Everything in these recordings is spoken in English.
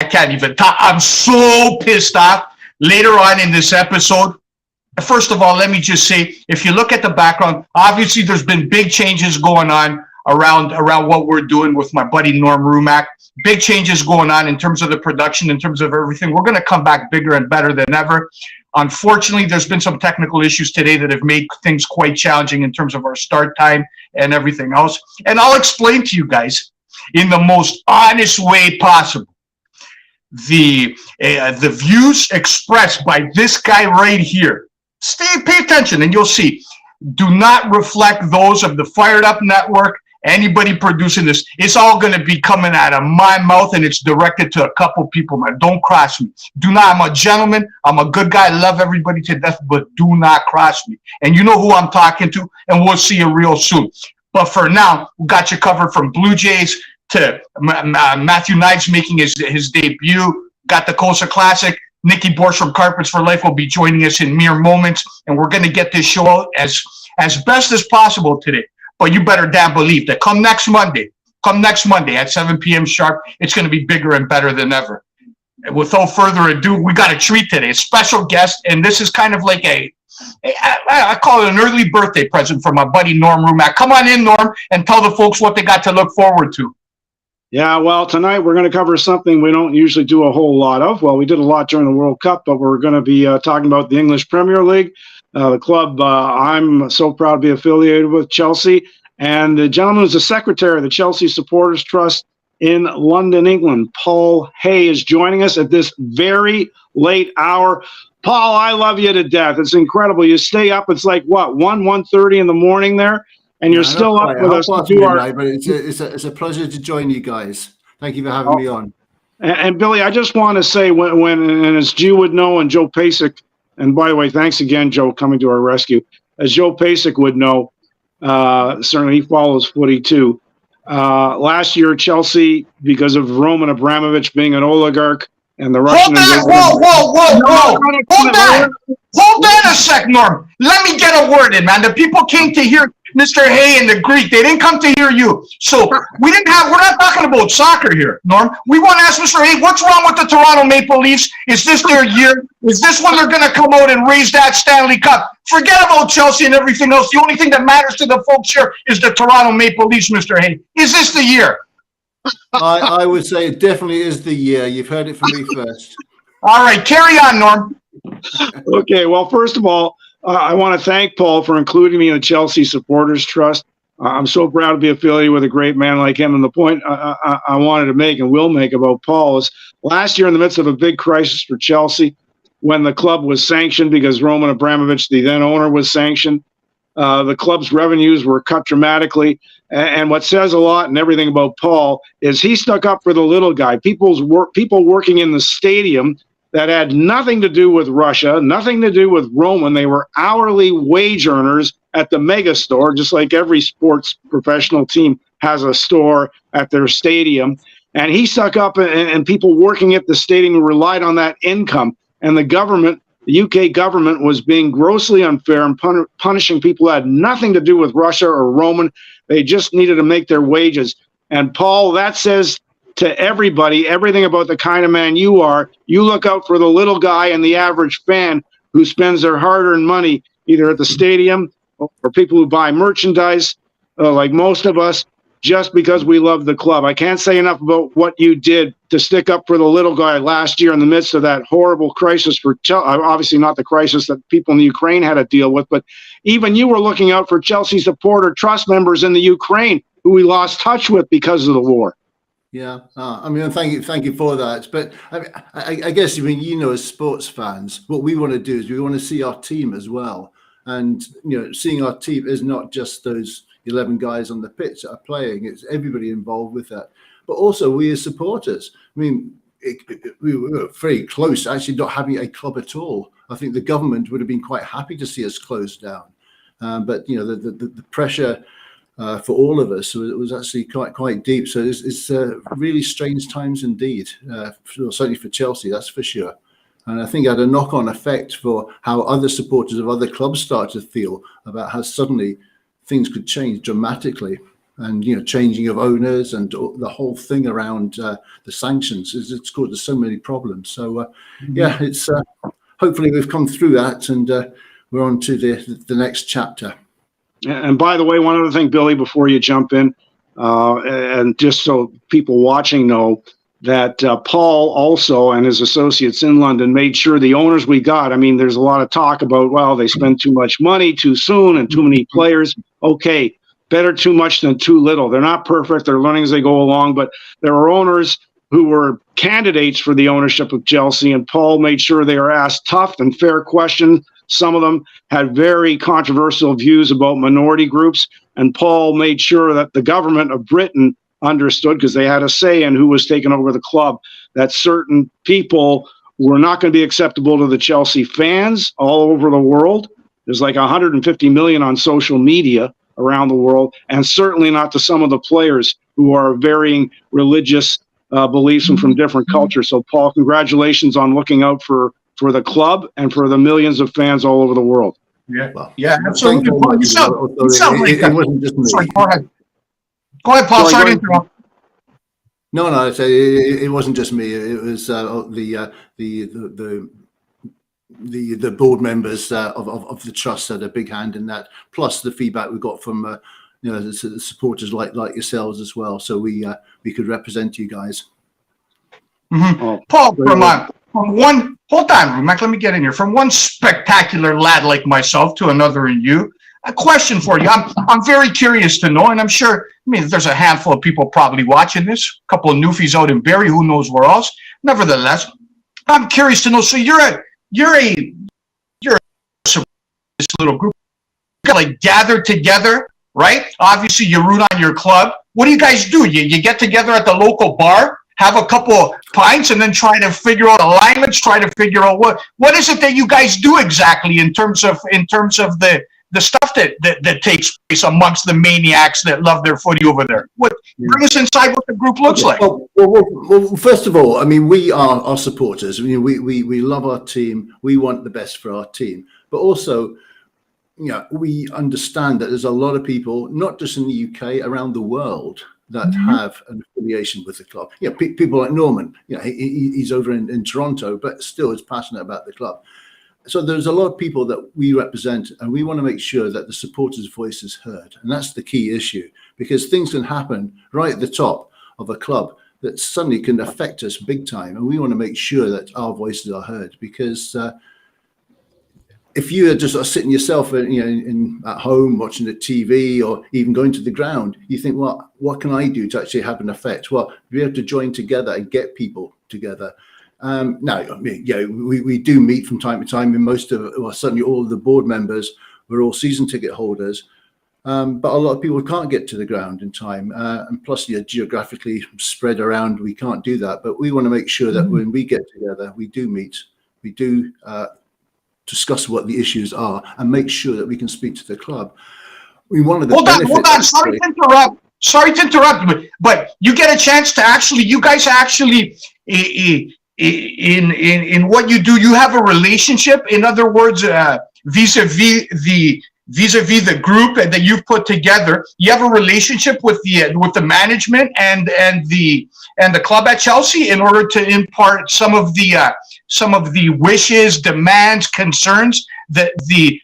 can't even talk. I'm so pissed off. Later on in this episode, first of all, let me just say, if you look at the background, obviously there's been big changes going on around what we're doing with my buddy Norm Rumack. Big changes going on in terms of the production, in terms of everything. We're going to come back bigger and better than ever. Unfortunately, there's been some technical issues today that have made things quite challenging in terms of our start time and everything else. And I'll explain to you guys in the most honest way possible. The views expressed by this guy right here, pay attention and you'll see, do not reflect those of the Fired Up Network, anybody producing this. It's all going to be coming out of my mouth, and it's directed to a couple people, man. Don't cross me. Do not. I'm a gentleman. I'm a good guy. I love everybody to death, but do not cross me. And you know who I'm talking to, and we'll see you real soon. But for now, we got you covered from Blue Jays to Matthew Knives making his debut. Got the Costa Classic. Nikki Borsch from Carpets for Life will be joining us in mere moments, and we're going to get this show out as best as possible today. But you better damn believe that come next Monday at 7 p.m. sharp, it's going to be bigger and better than ever. And without further ado, we got a treat today, a special guest, and this is kind of like I call it an early birthday present for my buddy Norm Rumack. Come on in, Norm, and tell the folks what they got to look forward to. Yeah, well, tonight we're going to cover something we don't usually do a whole lot of. Well, we did a lot during the World Cup, but we're going to be talking about the English Premier League. The club I'm so proud to be affiliated with, Chelsea, and the gentleman who's the secretary of the Chelsea Supporters Trust in London, England, Paul Hay, is joining us at this very late hour. Paul, I love you to death. It's incredible. You stay up. It's like, what, 1:30 in the morning there, and you're still up with us to do our... But it's a pleasure to join you guys. Thank you for having me on. And Billy, I just want to say, when and as G would know, and Joe Pasek, and by the way, thanks again, Joe, coming to our rescue. As Joe Pasek would know, certainly he follows footy too. Last year, Chelsea, because of Roman Abramovich being an oligarch and the Russian... Hold on a sec, Norm. Let me get a word in, man. The people came to hear Mr. Hay and the Greek. They didn't come to hear you. So we're not talking about soccer here, Norm. We want to ask Mr. Hay, what's wrong with the Toronto Maple Leafs? Is this their year? Is this when they're going to come out and raise that Stanley Cup? Forget about Chelsea and everything else. The only thing that matters to the folks here is the Toronto Maple Leafs, Mr. Hay. Is this the year? I would say it definitely is the year. You've heard it from me first. All right, carry on, Norm. Okay, well, first of all, I want to thank Paul for including me in the Chelsea Supporters Trust. I'm so proud to be affiliated with a great man like him. And the point I wanted to make and will make about Paul is last year, in the midst of a big crisis for Chelsea, when the club was sanctioned because Roman Abramovich, the then owner, was sanctioned, the club's revenues were cut dramatically. And what says a lot and everything about Paul is he stuck up for the little guy. People working in the stadium that had nothing to do with Russia, nothing to do with Roman. They were hourly wage earners at the mega store, just like every sports professional team has a store at their stadium. And he stuck up, and people working at the stadium relied on that income. And the government, the UK government, was being grossly unfair and punishing people who had nothing to do with Russia or Roman. They just needed to make their wages. And Paul, that says to everybody everything about the kind of man you are. You look out for the little guy and the average fan who spends their hard-earned money either at the stadium or people who buy merchandise, like most of us, just because we love the club. I can't say enough about what you did to stick up for the little guy last year in the midst of that horrible crisis for Chelsea. Obviously not the crisis that people in the Ukraine had to deal with, but even you were looking out for Chelsea supporter trust members in the Ukraine who we lost touch with because of the war. Yeah, I mean, thank you for that. But I guess, I mean, you know, as sports fans, what we want to do is we want to see our team as well. And, you know, seeing our team is not just those 11 guys on the pitch that are playing. It's everybody involved with that. But also we as supporters. I mean, we were very close to actually not having a club at all. I think the government would have been quite happy to see us closed down. But, you know, the pressure for all of us was actually quite deep. So it's really strange times indeed, certainly for Chelsea, that's for sure. And I think it had a knock-on effect for how other supporters of other clubs start to feel about how suddenly things could change dramatically. and changing of owners and the whole thing around the sanctions it's caused us so many problems. So it's hopefully we've come through that, and we're on to the next chapter. And by the way, one other thing, Billy, before you jump in, and just so people watching know, that Paul also and his associates in London made sure the owners we got, I mean, there's a lot of talk about, well, they spend too much money too soon and too many players. Okay, better too much than too little. They're not perfect. They're learning as they go along, but there are owners who were candidates for the ownership of Chelsea, and Paul made sure they were asked tough and fair questions. Some of them had very controversial views about minority groups, and Paul made sure that the government of Britain understood, because they had a say in who was taking over the club, that certain people were not going to be acceptable to the Chelsea fans all over the world. There's like 150 million on social media around the world, and certainly not to some of the players who are varying religious beliefs and from different cultures. So, Paul, congratulations on looking out for the club and for the millions of fans all over the world. Yeah, Well, absolutely. Paul, you sound like it wasn't just me. Sorry, go ahead. Go ahead, Paul. Sorry to interrupt. No, it wasn't just me. It was the board members of the trust had a big hand in that. Plus the feedback we got from the supporters like yourselves as well. So we could represent you guys. Mm-hmm. Oh, Paul, from one, hold on, Mac, let me get in here. From one spectacular lad like myself to another in you. A question for you. I'm very curious to know, and I'm sure, there's a handful of people probably watching this, a couple of newfies out in Barrie, who knows where else. Nevertheless, I'm curious to know. So you're a this little group, like gathered together, right? Obviously, you root on your club. What do you guys do? You get together at the local bar, have a couple pints, and then try to figure out alignments. Try to figure out what is it that you guys do exactly in terms of the stuff that takes place amongst the maniacs that love their footy over there. Bring us inside what the group looks like. Well, first of all, we are our supporters. We love our team. We want the best for our team. But also, we understand that there's a lot of people, not just in the UK, around the world, that have an affiliation with the club. People like Norman, he's over in Toronto, but still is passionate about the club. So there's a lot of people that we represent, and we want to make sure that the supporters' voice is heard. And that's the key issue, because things can happen right at the top of a club that suddenly can affect us big time. And we want to make sure that our voices are heard, because if you are just sort of sitting yourself at home watching the TV or even going to the ground, you think, well, what can I do to actually have an effect? Well, we have to join together and get people together. We do meet from time to time, and certainly all of the board members, we're all season ticket holders, but a lot of people can't get to the ground in time, and plus geographically spread around, we can't do that. But we want to make sure that when we get together, we do meet, we do discuss what the issues are, and make sure that we can speak to the club. Hold on, sorry to interrupt, but you get a chance to you guys in what you do, you have a relationship. In other words, vis-a-vis the group that you've put together, you have a relationship with the management and the club at Chelsea in order to impart some of the wishes, demands, concerns that the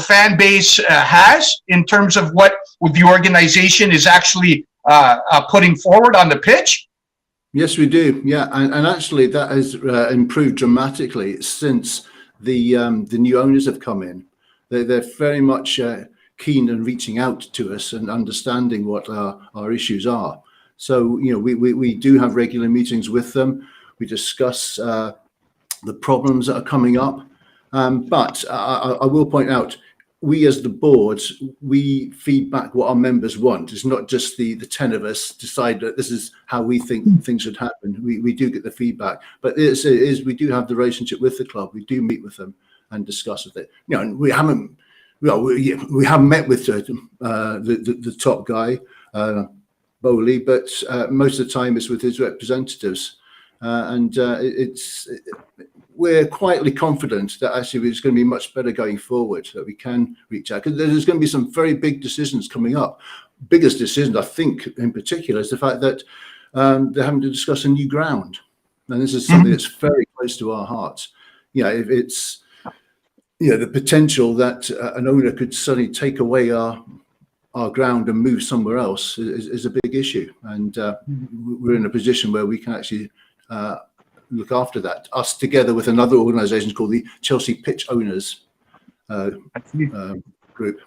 fan base has in terms of what the organization is actually putting forward on the pitch. Yes, we do. Yeah, and actually that has improved dramatically since the new owners have come in. They're very much keen on reaching out to us and understanding what our issues are. So we do have regular meetings with them. We discuss the problems that are coming up. But I will point out, we as the board, we feed back what our members want. It's not just the 10 of us decide that this is how we think things should happen. We do get the feedback, but it is we do have the relationship with the club. We do meet with them and discuss with it. We haven't met with the top guy, Bowley, but most of the time it's with his representatives, and we're quietly confident that actually it's going to be much better going forward, that we can reach out, because there's going to be some very big decisions coming up. biggest decision, I think, in particular, is the fact that they're having to discuss a new ground. And this is something that's very close to our hearts. If it's, the potential that an owner could suddenly take away our ground and move somewhere else is a big issue. And we're in a position where we can actually look after that. Us together with another organisation called the Chelsea Pitch Owners Group.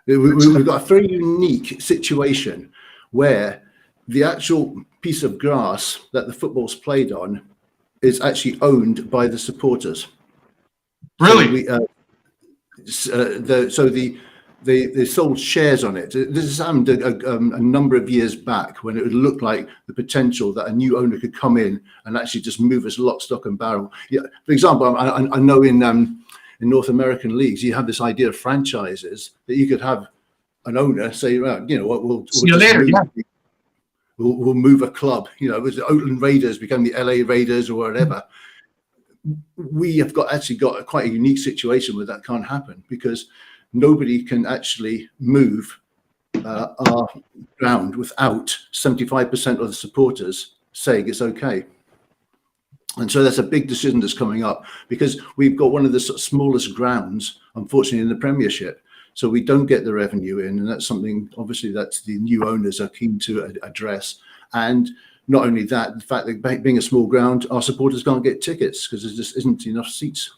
We've got a very unique situation where the actual piece of grass that the football's played on is actually owned by the supporters. Really? So they sold shares on it. This has happened a number of years back when it would look like the potential that a new owner could come in and actually just move us lock, stock and barrel. Yeah, for example, I know in North American leagues, you have this idea of franchises that you could have an owner say, well, we'll see you later. We'll move a club. It was the Oakland Raiders become the LA Raiders or whatever. We have got quite a unique situation where that can't happen because nobody can actually move our ground without 75% of the supporters saying it's okay. And so that's a big decision that's coming up because we've got one of the smallest grounds, unfortunately, in the Premiership. So we don't get the revenue in, and that's something obviously that the new owners are keen to address. And not only that, the fact that being a small ground, our supporters can't get tickets because there just isn't enough seats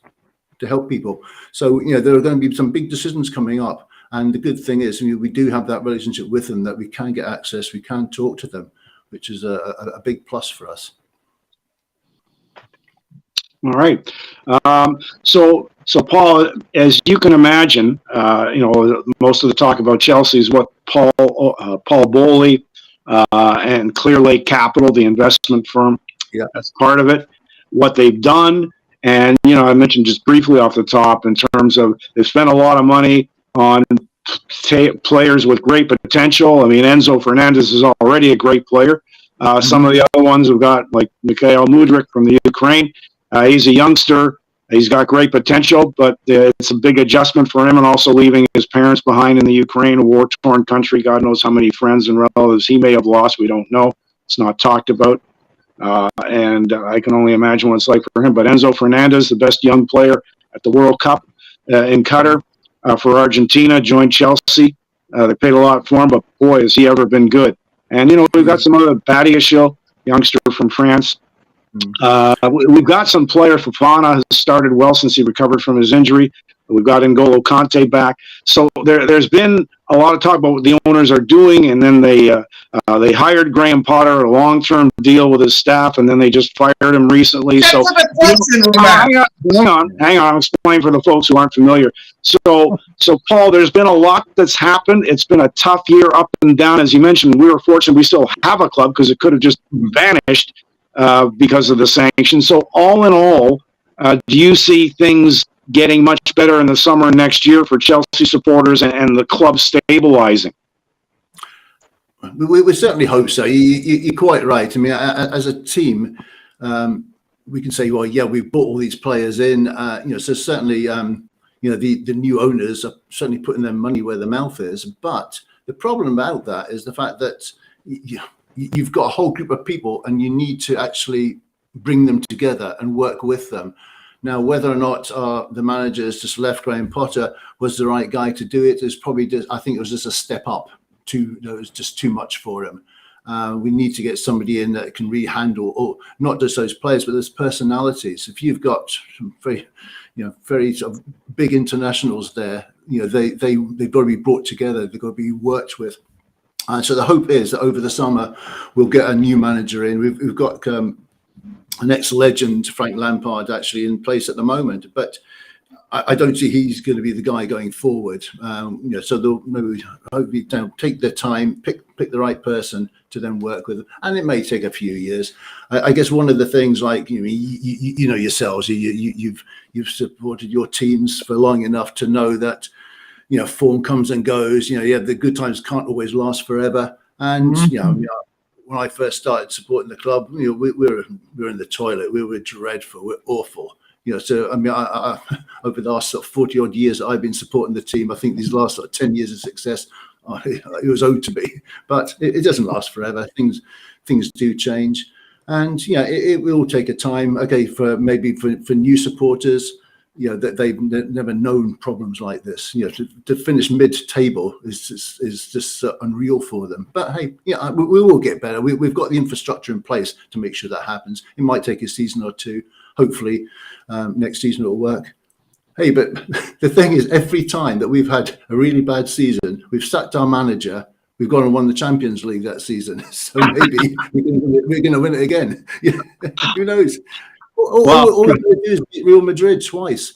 to help people. So, there are going to be some big decisions coming up. And the good thing is we do have that relationship with them that we can get access, we can talk to them, which is a big plus for us. All right. So Paul, as you can imagine, most of the talk about Chelsea is what Paul Bowley and Clear Lake Capital, the investment firm, that's part of it, what they've done. And, I mentioned just briefly off the top in terms of they've spent a lot of money on players with great potential. I mean, Enzo Fernandez is already a great player. Some of the other ones have got like Mikhail Mudryk from the Ukraine. He's a youngster. He's got great potential, but it's a big adjustment for him, and also leaving his parents behind in the Ukraine, a war-torn country. God knows how many friends and relatives he may have lost. We don't know. It's not talked about. And I can only imagine what it's like for him. But Enzo Fernandez, the best young player at the World Cup in Qatar for Argentina, joined Chelsea. They paid a lot for him, but boy, has he ever been good. And, we've got some other Badiashile, youngster from France. We've got some player. Fofana has started well since he recovered from his injury. We've got N'Golo Kante back. So there's been a lot of talk about what the owners are doing, and then they hired Graham Potter, a long-term deal with his staff, and then they just fired him recently. That's so the question, hang on, I'm explaining for the folks who aren't familiar. So Paul, there's been a lot that's happened. It's been a tough year up and down. As you mentioned, we were fortunate we still have a club because it could have just vanished because of the sanctions. So all in all, do you see things getting much better in the summer next year for Chelsea supporters and the club stabilizing? We certainly hope so. You're quite right. I mean, as a team, we can say, well, yeah, we've brought all these players in. So certainly, the new owners are certainly putting their money where their mouth is. But the problem about that is the fact that you've got a whole group of people, and you need to actually bring them together and work with them. Now, whether or not the managers just left Graham Potter was the right guy to do it is probably I think it was just a step up. It was just too much for him. We need to get somebody in that can really handle, or not just those players, but those personalities. If you've got some very sort of big internationals there, they've got to be brought together. They've got to be worked with. So the hope is that over the summer we'll get a new manager in. We've got an ex-legend, Frank Lampard, actually in place at the moment, but I don't see he's going to be the guy going forward. So they'll maybe hopefully take their time, pick the right person to then work with, and it may take a few years. I guess one of the things, like you know yourselves, you've supported your teams for long enough to know that form comes and goes. The good times can't always last forever, and when I first started supporting the club, we were in the toilet. We were dreadful. We're awful. So I mean, I over the last 40 odd years that I've been supporting the team, I think these last 10 years of success, it was owed to me. But it doesn't last forever. Things do change, and it will take a time. Okay, for new supporters, that they've never known problems like this. To finish mid-table is just unreal for them. But hey, we will get better. We've got the infrastructure in place to make sure that happens. It might take a season or two. Hopefully, next season it'll work. Hey, but the thing is, every time that we've had a really bad season, we've sacked our manager. We've gone and won the Champions League that season. So maybe we're going to win it again. Who knows? All we do is beat Real Madrid twice.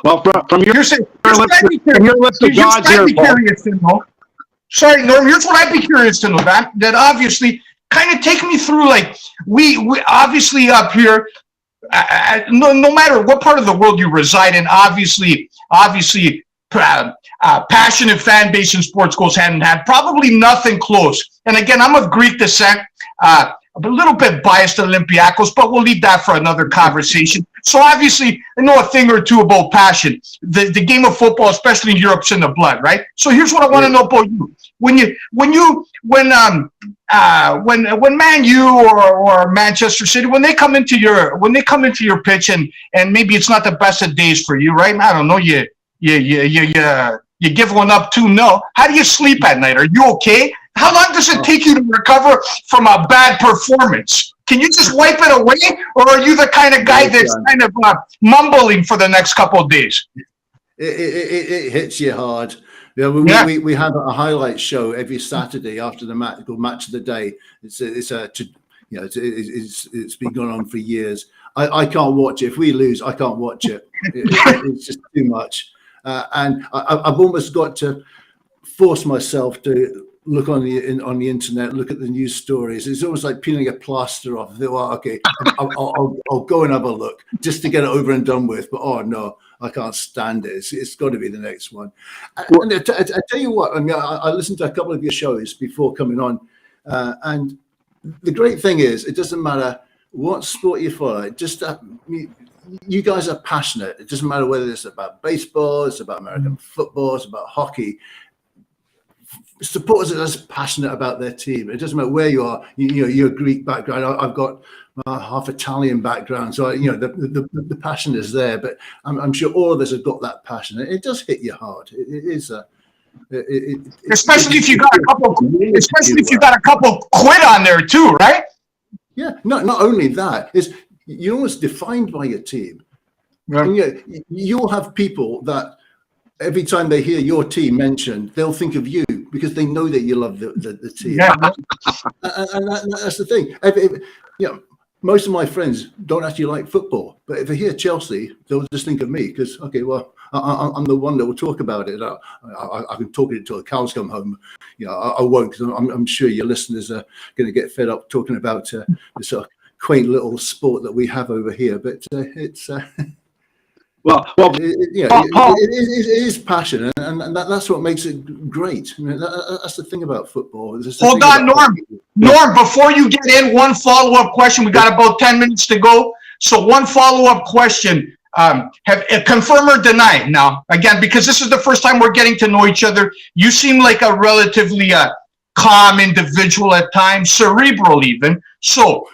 Well, from your list of gods here, Paul. Sorry, Norm, here's what I'd be curious to know, that obviously kind of take me through, like, we obviously up here, no matter what part of the world you reside in, obviously, passionate fan base in sports goes hand in hand. Probably nothing close. And again, I'm of Greek descent, a little bit biased to Olympiacos, but we'll leave that for another conversation. So obviously, I know a thing or two about passion. The game of football, especially in Europe's in the blood, right? So here's what I want to know about you. When Man U or Manchester City, when they come into your pitch and maybe it's not the best of days for you, right? I don't know, you give one up 2-0. How do you sleep at night? Are you okay? How long does it take you to recover from a bad performance? Can you just wipe it away, or are you the kind of guy that's kind of mumbling for the next couple of days? It hits you hard. We have a highlight show every Saturday after the match called Match of the Day. It's been going on for years. I can't watch it. If we lose, I can't watch it. It's just too much. And I've almost got to force myself to look on the internet, look at the news stories. It's almost like peeling a plaster off. Okay, I'll go and have a look just to get it over and done with. But oh no, I can't stand it. It's got to be the next one. And I tell you what, I mean, I listened to a couple of your shows before coming on, and the great thing is, it doesn't matter what sport you follow. Just you guys are passionate. It doesn't matter whether it's about baseball, it's about American football, it's about hockey. Supporters are just passionate about their team. It doesn't matter where you are. You're a Greek background. I've got half Italian background, so the passion is there. But I'm sure all of us have got that passion. It does hit you hard. It is especially if you got a couple quit on there too, right? Yeah. Not only that, is you're almost defined by your team. Yeah. And you'll have people that every time they hear your team mentioned, they'll think of you because they know that you love the team. Yeah. And that's the thing. Most of my friends don't actually like football, but if they hear Chelsea, they'll just think of me because, okay, well, I'm the one that will talk about it. I can talk it until the cows come home. I won't, because I'm sure your listeners are going to get fed up talking about this sort of quaint little sport that we have over here. But it's... it is passion, and that's what makes it great. I mean, that's the thing about football. Hold on, Norm. Norm, before you get in, one follow-up question. We got about 10 minutes to go. So one follow-up question. Confirm or deny now, again, because this is the first time we're getting to know each other. You seem like a relatively calm individual at times, cerebral even. So,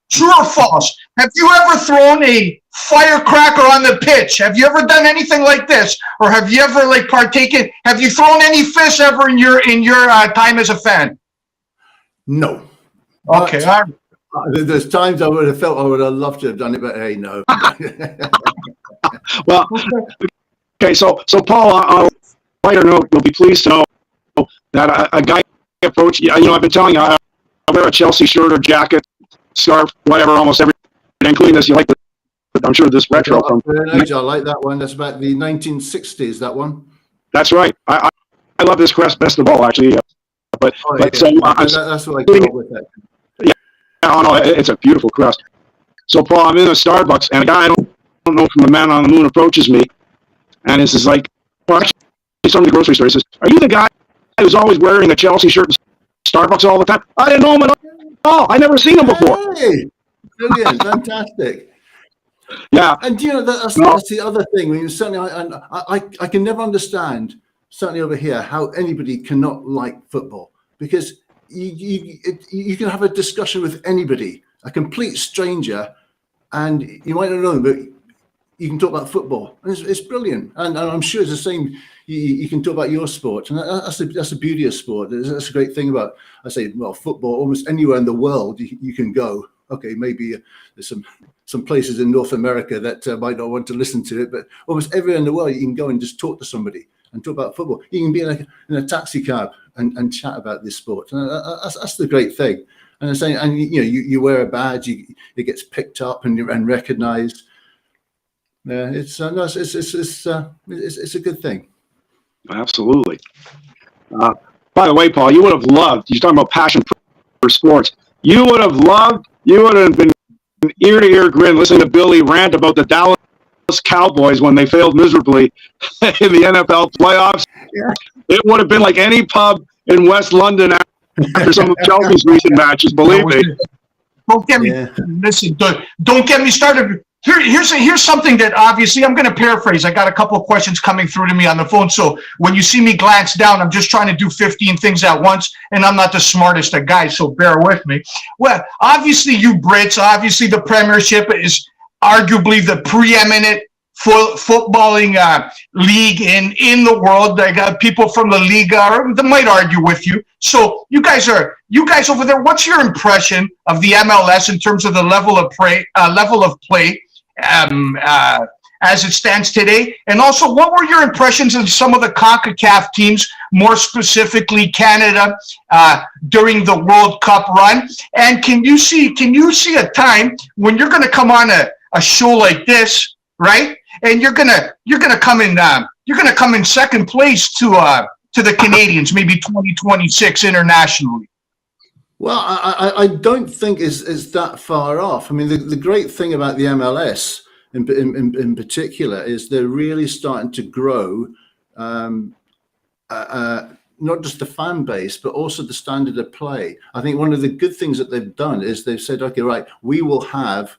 true or false? Have you ever thrown a firecracker on the pitch? Have you ever done anything like this, or have you ever partaken? Have you thrown any fish ever in your time as a fan? No. Okay. There's times I would have felt I would have loved to have done it, but hey, no. Well, okay. So Paul, on a lighter note, you'll be pleased to know that a guy approached. I've been telling you, I wear a Chelsea shirt or jacket, scarf, whatever, almost every, including this. You like I'm sure this retro from. I like that one. That's about the 1960s. That one. That's right. I love this crest best of all, actually. But that's what I came up with that. Yeah. Oh no, it's a beautiful crest. So Paul, I'm in a Starbucks, and a guy I don't know from the Man on the Moon approaches me, and this is like, well, actually, from the grocery store. He says, "Are you the guy who's always wearing a Chelsea shirt in Starbucks all the time?" I didn't know him at all. I never seen him before. Hey, brilliant, fantastic. Yeah, and that's the other thing. I mean, certainly, I can never understand certainly over here, how anybody cannot like football, because you can have a discussion with anybody, a complete stranger, and you might not know them, but you can talk about football. And it's brilliant, and I'm sure it's the same. You can talk about your sport, and that's the beauty of sport. That's a great thing about, I say, well, football. Almost anywhere in the world you can go. Okay, maybe there's some places in North America that might not want to listen to it, but almost everywhere in the world you can go and just talk to somebody and talk about football. You can be in a taxi cab and chat about this sport. And that's the great thing. And I'm saying, and you wear a badge, it gets picked up and recognized. Yeah, it's a good thing. Absolutely. By the way, Paul, you would have loved, you're talking about passion for sports. You would have been ear to ear grin listening to Billy rant about the Dallas Cowboys when they failed miserably in the NFL playoffs. Yeah. It would have been like any pub in West London after some of Chelsea's recent matches, believe me. Don't get me, listen, don't get me started. Here's something that obviously I'm going to paraphrase. I got a couple of questions coming through to me on the phone. So when you see me glance down, I'm just trying to do 15 things at once, and I'm not the smartest of guys, so bear with me. Well, obviously you Brits, obviously the Premiership is arguably the preeminent footballing league in the world. I got people from the Liga that might argue with you. So you guys over there, what's your impression of the MLS in terms of the level of play as it stands today? And also, what were your impressions of some of the CONCACAF teams, more specifically Canada, during the World Cup run? And can you see a time when you're going to come on a show like this, right? And you're gonna come in second place to the Canadians, maybe 2026 internationally. Well, I don't think is that far off. I mean, the great thing about the MLS in particular is they're really starting to grow, not just the fan base, but also the standard of play. I think one of the good things that they've done is they've said, okay, right, we will have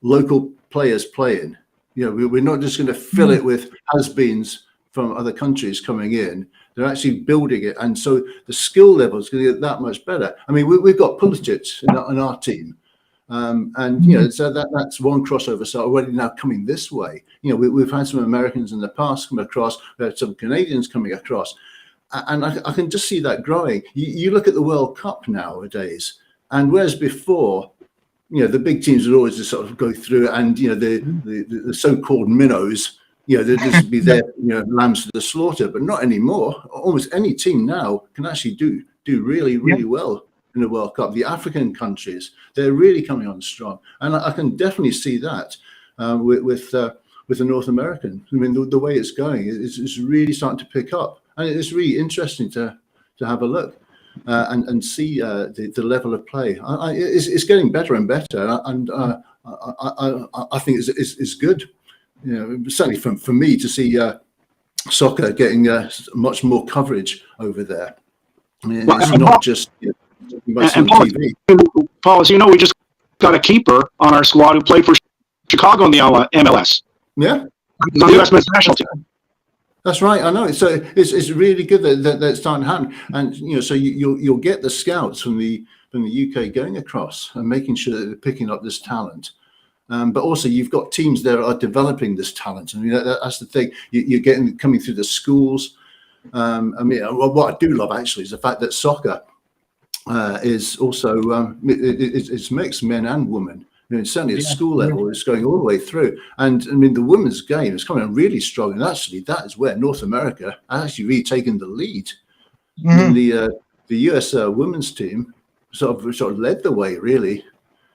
local players playing. We're not just going to fill it with has-beens from other countries coming in. They're actually building it, and so the skill level is going to get that much better. I mean, we've got Pulisic in our team, and so that's one crossover. So already now coming this way, we've had some Americans in the past come across. We had some Canadians coming across, and I can just see that growing. You look at the World Cup nowadays, and whereas before, the big teams would always just sort of go through, and the so-called minnows, they'd just be there, lambs to the slaughter. But not anymore. Almost any team now can actually do really, really well in the World Cup. The African countries, they're really coming on strong, and I can definitely see that with the North American. I mean, the way it's going, it's really starting to pick up, and it's really interesting to have a look. And see the level of play. It's getting better and better, and I think it's good. Certainly for me to see soccer getting much more coverage over there. I mean, it's not just TV. Paul, as you know, we just got a keeper on our squad who played for Chicago in the MLS. Yeah, he's on the U.S. men's national team. That's right. I know. So it's really good that it's starting to happen, and so you'll get the scouts from the UK going across and making sure that they're picking up this talent. But also you've got teams that are developing this talent. I mean, that's the thing. You're getting coming through the schools. I mean, what I do love actually is the fact that soccer is also it's mixed, men and women. Certainly at school level, it's going all the way through. And I mean, the women's game is coming really strong. And actually, that is where North America has actually really taken the lead. I mean, the US women's team sort of led the way, really,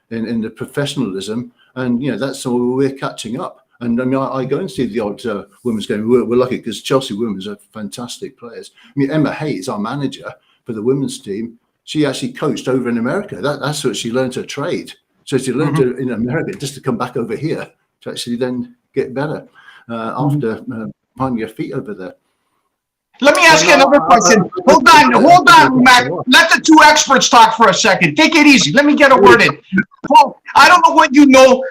in the professionalism. And, that's where we're catching up. And I mean, I go and see the odd women's game. We're lucky because Chelsea women's are fantastic players. I mean, Emma Hayes, our manager for the women's team, she actually coached over in America. That's what she learned her trade. So she learned in America just to come back over here to actually then get better after finding your feet over there. Let me ask you another question. Hold on, Mac. Let the two experts talk for a second. Take it easy. Let me get a word in. Paul, I don't know what you know.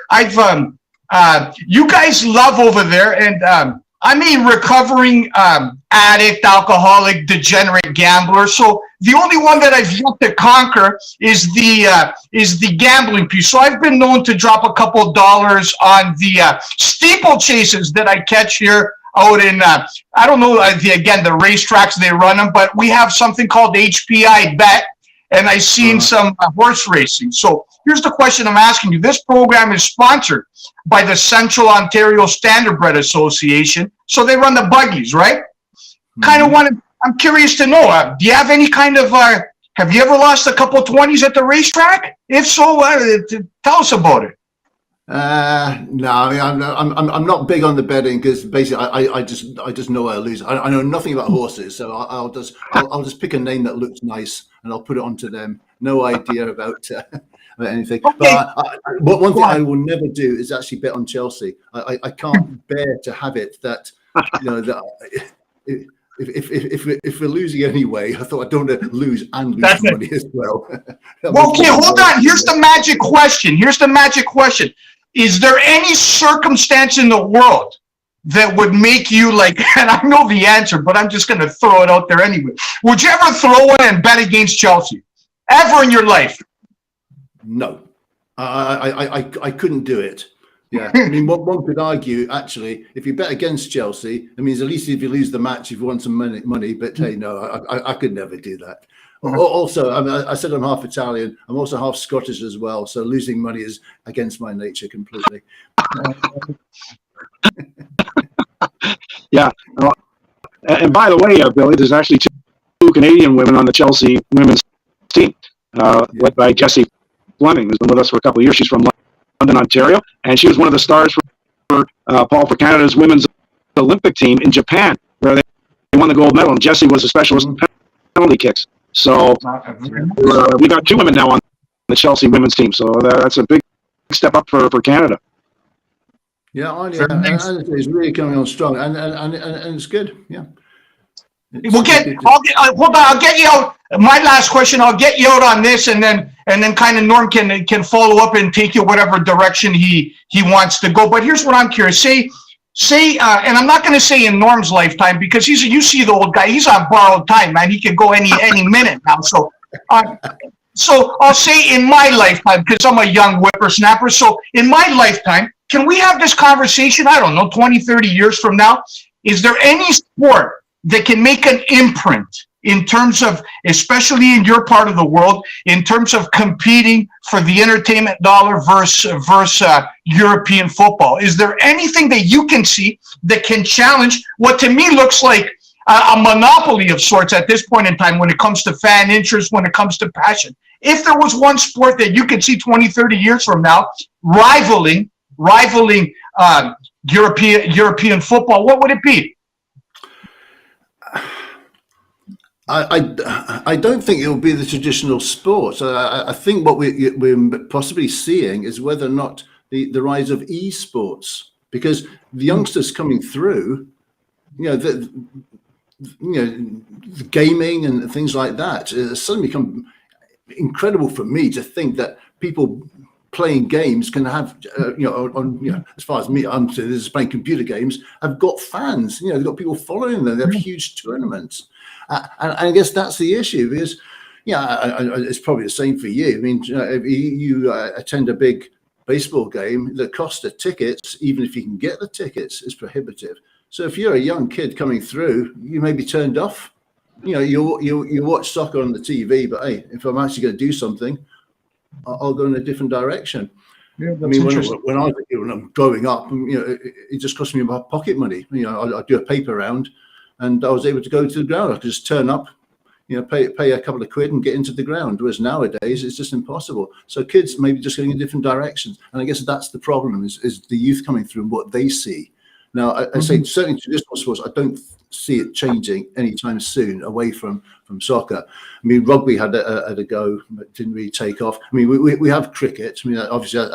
You guys love over there, and I'm a recovering addict, alcoholic, degenerate gambler. So the only one that I've yet to conquer is the gambling piece. So I've been known to drop a couple of dollars on the steeplechases that I catch here out in I don't know the racetracks they run them, but we have something called HPI Bet, and I've seen some horse racing. So here's the question I'm asking you. This program is sponsored by the Central Ontario Standardbred Association. So they run the buggies, right? I'm curious to know, do you have any kind of, have you ever lost a couple of 20s at the racetrack? If so, tell us about it. No, I mean, I'm not big on the betting because basically I just know I'll lose. I know nothing about horses, so I'll just pick a name that looks nice and I'll put it onto them. No idea about anything. Okay. But one thing I will never do is actually bet on Chelsea. I can't bear to have it that that if we're losing anyway, I thought I don't want to lose and lose some money as well. Okay, hold on. Here's the magic question. Is there any circumstance in the world that would make you and I know the answer, but I'm just going to throw it out there anyway. Would you ever throw in and bet against Chelsea? Ever in your life? No. I couldn't do it. Yeah. I mean, one could argue, actually, if you bet against Chelsea, it means at least if you lose the match, you've won some money. But hey, no, I could never do that. Also, I said I'm half Italian. I'm also half Scottish as well. So losing money is against my nature completely. Yeah. And by the way, Billy, there's actually two Canadian women on the Chelsea women's team, led by Jessie Fleming, who's been with us for a couple of years. She's from London, Ontario, and she was one of the stars for Canada's women's Olympic team in Japan, where they won the gold medal. And Jessie was a specialist in penalty kicks. So we got two women now on the Chelsea women's team. So that's a big step up for Canada. Yeah, it's really coming on strong, and it's good. Yeah. Hold on. I'll get you out. My last question. I'll get you out on this, and then kind of Norm can follow up and take you whatever direction he wants to go. But here's what I'm curious. Say, and I'm not going to say in Norm's lifetime because you see the old guy. He's on borrowed time, man. He could go any minute now. So I'll say in my lifetime because I'm a young whippersnapper. So in my lifetime, can we have this conversation? I don't know, 20, 30 years from now. Is there any sport that can make an imprint in terms of, especially in your part of the world, in terms of competing for the entertainment dollar versus European football? Is there anything that you can see that can challenge what to me looks like a monopoly of sorts at this point in time when it comes to fan interest, when it comes to passion? If there was one sport that you could see 20, 30 years from now rivaling European football, what would it be? I don't think it will be the traditional sports. I think what we're possibly seeing is whether or not the rise of esports, because the youngsters coming through, the gaming and things like that, has suddenly become incredible for me to think that people playing games can have, as far as me, I'm saying this is playing computer games, have got fans. They've got people following them. They have huge tournaments. And I guess that's the issue because, it's probably the same for you. I mean, if you attend a big baseball game, the cost of tickets, even if you can get the tickets, is prohibitive. So if you're a young kid coming through, you may be turned off. You watch soccer on the TV, but hey, if I'm actually going to do something, I'll go in a different direction. Yeah, I mean, when I'm growing up, it just cost me about pocket money. I'd do a paper round. And I was able to go to the ground. I could just turn up, pay a couple of quid and get into the ground. Whereas nowadays, it's just impossible. So kids maybe just going in different directions. And I guess that's the problem is the youth coming through and what they see. Now, I say certainly traditional sports, I don't see it changing anytime soon away from soccer. I mean, rugby had a go, but didn't really take off. I mean, we have cricket. I mean, obviously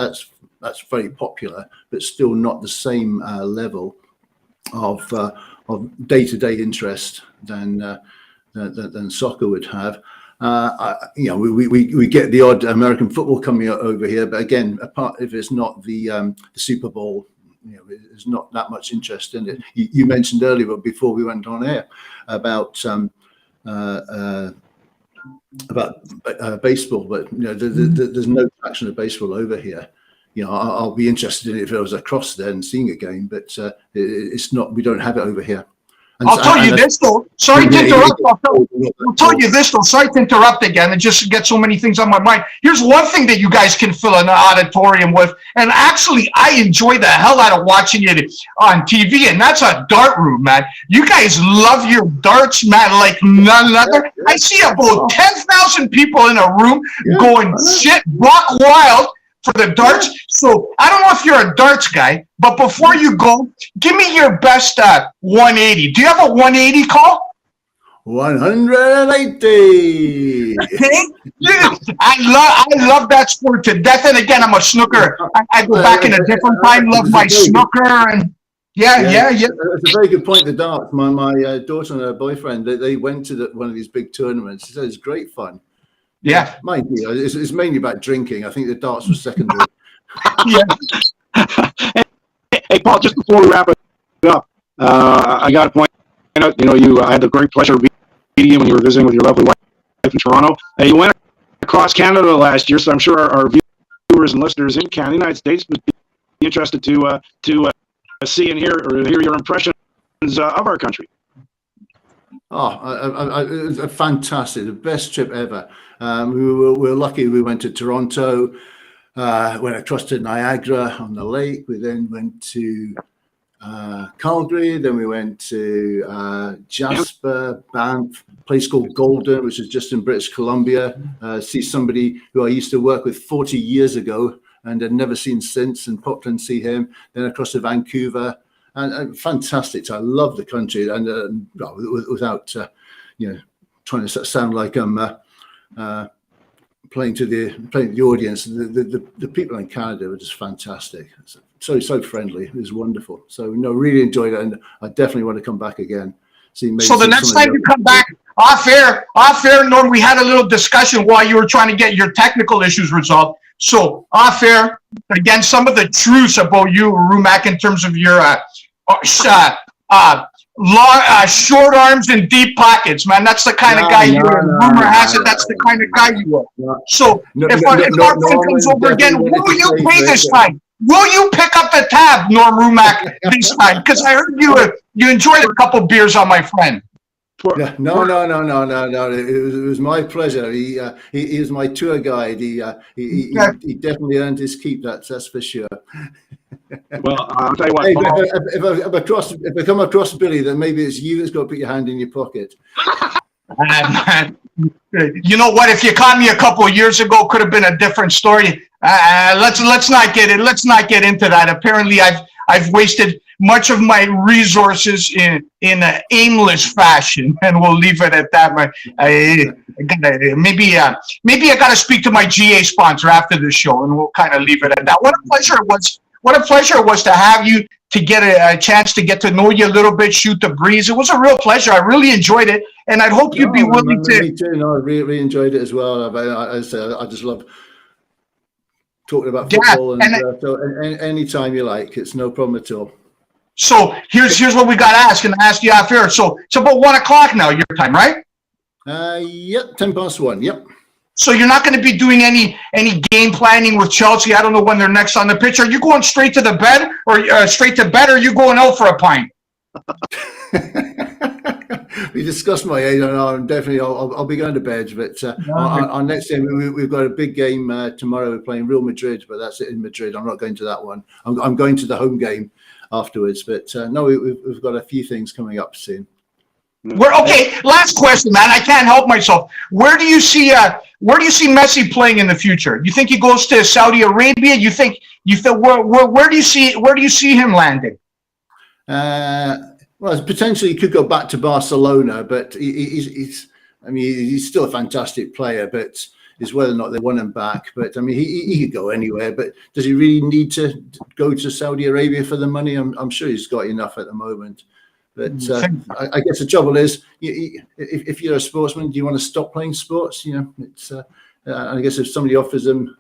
that's very popular, but still not the same level of day-to-day interest than soccer would have. We get the odd American football coming over here, but again, apart if it's not the Super Bowl, there's not that much interest in it. You mentioned earlier, but before we went on air, about baseball, but there's no traction of baseball over here. I'll be interested in it if I was across there and seeing a game, but it's not. We don't have it over here. I'll tell you this though. Sorry to interrupt. I'll tell you this though. Sorry to interrupt again. And just get so many things on my mind. Here's one thing that you guys can fill an auditorium with, and actually, I enjoy the hell out of watching it on TV. And that's a dart room, man. You guys love your darts, man, like none other. I see about 10,000 people in a room going shit buck wild for the darts. So I don't know if you're a darts guy, but before you go, give me your best 180. Do you have a 180 call? 180. I love that sport to death. And again, I'm a snooker. I go back in a different time. Love my snooker and yeah. It's a very good point. The darts. My daughter and her boyfriend, they went to one of these big tournaments. She said it's great fun. Yeah, mind you, it's mainly about drinking. I think the darts was secondary. Hey, Paul, just before we wrap it up, I got to point out, I had the great pleasure of meeting you when you were visiting with your lovely wife in Toronto. You went across Canada last year, so I'm sure our viewers and listeners in Canada, United States, would be interested to see and hear your impressions of our country. It was a fantastic, the best trip ever. We were lucky. We went to Toronto, went across to Niagara on the lake. We then went to Calgary. Then we went to Jasper, Banff, a place called Golden, which is just in British Columbia. See somebody who I used to work with 40 years ago and had never seen since, and popped and see him. Then across to Vancouver. And fantastic. I love the country, and without trying to sound like I'm playing to the audience. The people in Canada were just fantastic. So friendly. It was wonderful. So really enjoyed it, and I definitely want to come back again. So the next time you come back off air, Norm, we had a little discussion while you were trying to get your technical issues resolved. So off air, again, some of the truths about you, Rumac, in terms of your short arms and deep pockets, man. That's the kind of guy you are. Rumor has it that's the kind of guy you are. So if our friend comes over again, will you pay this time? Will you pick up the tab, Norm Rumac, this time? Because I heard you enjoyed a couple beers on my friend. No. It was my pleasure. He was my tour guide. He definitely earned his keep. That's for sure. Well, I'll tell you what. Hey, if I come across Billy, then maybe it's you that's got to put your hand in your pocket. You know what? If you caught me a couple of years ago, could have been a different story. Let's not get into that. Apparently, I've wasted much of my resources in an aimless fashion, and we'll leave it at that. Maybe I got to speak to my GA sponsor after the show, and we'll kind of leave it at that. What a pleasure it was to have you, to get a chance to get to know you a little bit, shoot the breeze. It was a real pleasure. I really enjoyed it, and I'd hope you'd be willing to. Me too. No, I really enjoyed it as well. I just love talking about football, so anytime you like, it's no problem at all. So here's what we got to ask, and I asked you off air. So it's about 1 o'clock now, your time, right? Yep, 1:10. Yep. So you're not going to be doing any game planning with Chelsea. I don't know when they're next on the pitch. Are you going straight to the bed, or are you going out for a pint? We discussed my age, and I'll be going to bed. But our next game, we've got a big game tomorrow. We're playing Real Madrid, but that's it in Madrid. I'm not going to that one. I'm going to the home game afterwards. But no, we've got a few things coming up soon. Okay, last question, man. I can't help myself. Where do you see Messi playing in the future? You think he goes to Saudi Arabia? Where do you see him landing? Well, potentially he could go back to Barcelona, but he's still a fantastic player, but it's whether or not they want him back. But he could go anywhere, but does he really need to go to Saudi Arabia for the money? I'm sure he's got enough at the moment. But I guess the trouble is, if you're a sportsman, do you want to stop playing sports? I guess if somebody offers him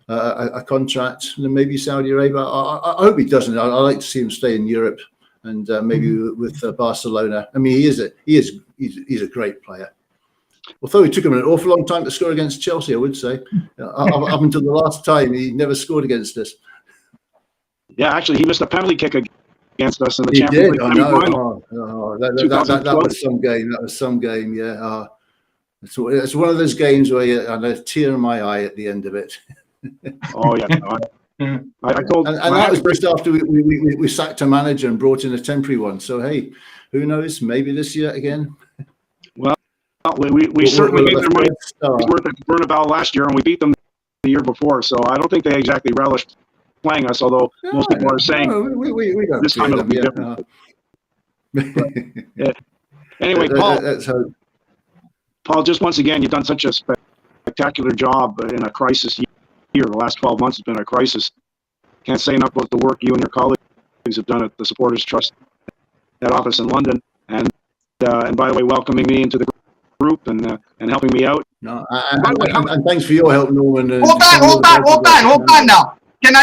a contract, and maybe Saudi Arabia. I hope he doesn't. I like to see him stay in Europe and maybe with Barcelona. I mean, he's a great player. Although it took him an awful long time to score against Chelsea, I would say. Up until the last time, he never scored against us. Yeah, actually, he missed a penalty kick against us in the He Champions did. League I final. that was some game. That was some game. Yeah. It's one of those games where I had a tear in my eye at the end of it. Oh yeah. I told, and that was just after we sacked a manager and brought in a temporary one. So hey, who knows? Maybe this year again. Well, we certainly made their money worth at Bernabeu last year, and we beat them the year before. So I don't think they exactly relished playing us. Although most people are saying we don't this time it'll be different. Yeah. Anyway, Paul, just once again, you've done such a spectacular job in a crisis year. The last 12 months has been a crisis. Can't say enough about the work you and your colleagues have done at the Supporters Trust head office in London, and by the way, welcoming me into the group and helping me out. No, and thanks for your help, Norman. Hold on now. Can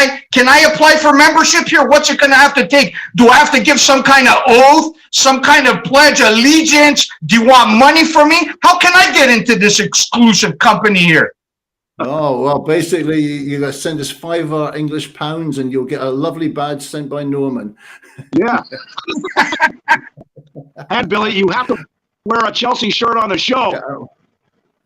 I apply for membership here? What's it going to have to take? Do I have to give some kind of oath, some kind of pledge allegiance? Do you want money from me? How can I get into this exclusive company here? Oh, well, basically, you got to send us £5 English pounds and you'll get a lovely badge sent by Norman. Yeah. And Billy, you have to wear a Chelsea shirt on the show. Yeah.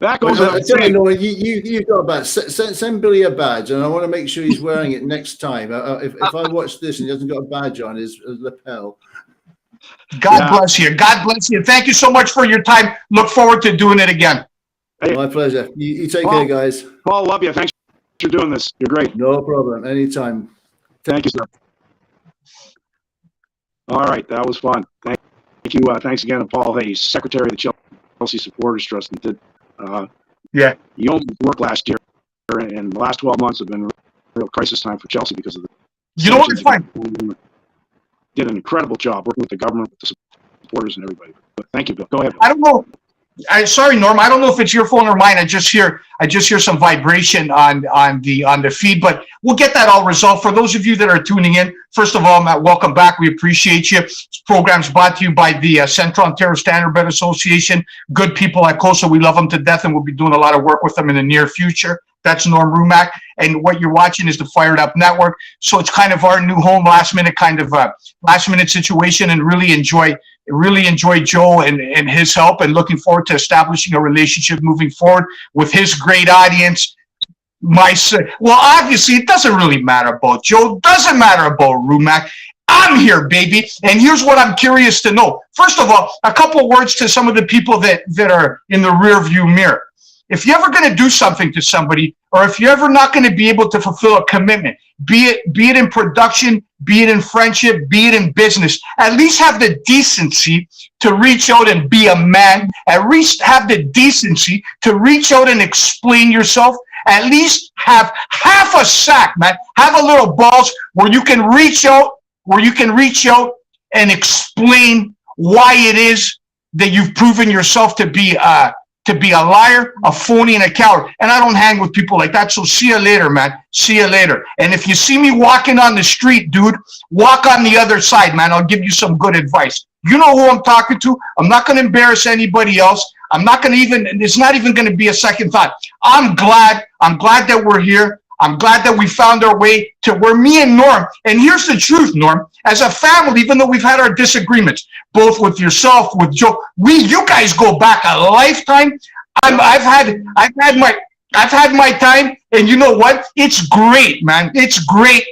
That goes without saying. Norman, you've got a badge. Send Billy a badge, and I want to make sure he's wearing it next time. If I watch this and he hasn't got a badge on his lapel. God bless you. God bless you. Thank you so much for your time. Look forward to doing it again. Hey, my pleasure. You take care, guys. Paul, love you. Thanks for doing this. You're great. No problem. Anytime. Thank you, sir. All right. That was fun. Thank you. Thanks again to Paul Hayes, Secretary of the Chelsea Supporters Trust. And did you owned work last year, and the last 12 months have been a real crisis time for Chelsea because of the. You know what I find? Did an incredible job working with the government, with the supporters, and everybody. But thank you, Bill. Go ahead. I don't know. Sorry, Norm. I don't know if it's your phone or mine. I just hear some vibration on the feed, but we'll get that all resolved. For those of you that are tuning in, first of all, Matt, welcome back. We appreciate you. This program's brought to you by the Central Ontario Standardbred Association. Good people at COSA. We love them to death, and we'll be doing a lot of work with them in the near future. That's Norm Rumack, and what you're watching is the Fired Up Network. So it's kind of our new home, last minute situation, and really enjoy Joe and his help, and looking forward to establishing a relationship moving forward with his great audience. Well, obviously, it doesn't really matter about Joe. Doesn't matter about Rumack. I'm here, baby. And here's what I'm curious to know. First of all, a couple words to some of the people that are in the rear view mirror. If you're ever going to do something to somebody, or if you're ever not going to be able to fulfill a commitment, be it in production, be it in friendship, be it in business, at least have the decency to reach out and be a man. At least have the decency to reach out and explain yourself. At least have half a sack, man. Have a little balls where you can reach out, and explain why it is that you've proven yourself to be a liar, a phony, and a coward. And I don't hang with people like that. So see you later, man. See you later. And if you see me walking on the street, dude, walk on the other side, man. I'll give you some good advice. You know who I'm talking to. I'm not going to embarrass anybody else. It's not even going to be a second thought. I'm glad that we're here. I'm glad that we found our way to where me and Norm, and here's the truth, Norm, as a family, even though we've had our disagreements, both with yourself, with Joe, you guys go back a lifetime. I've had my time, and you know what? It's great, man. It's great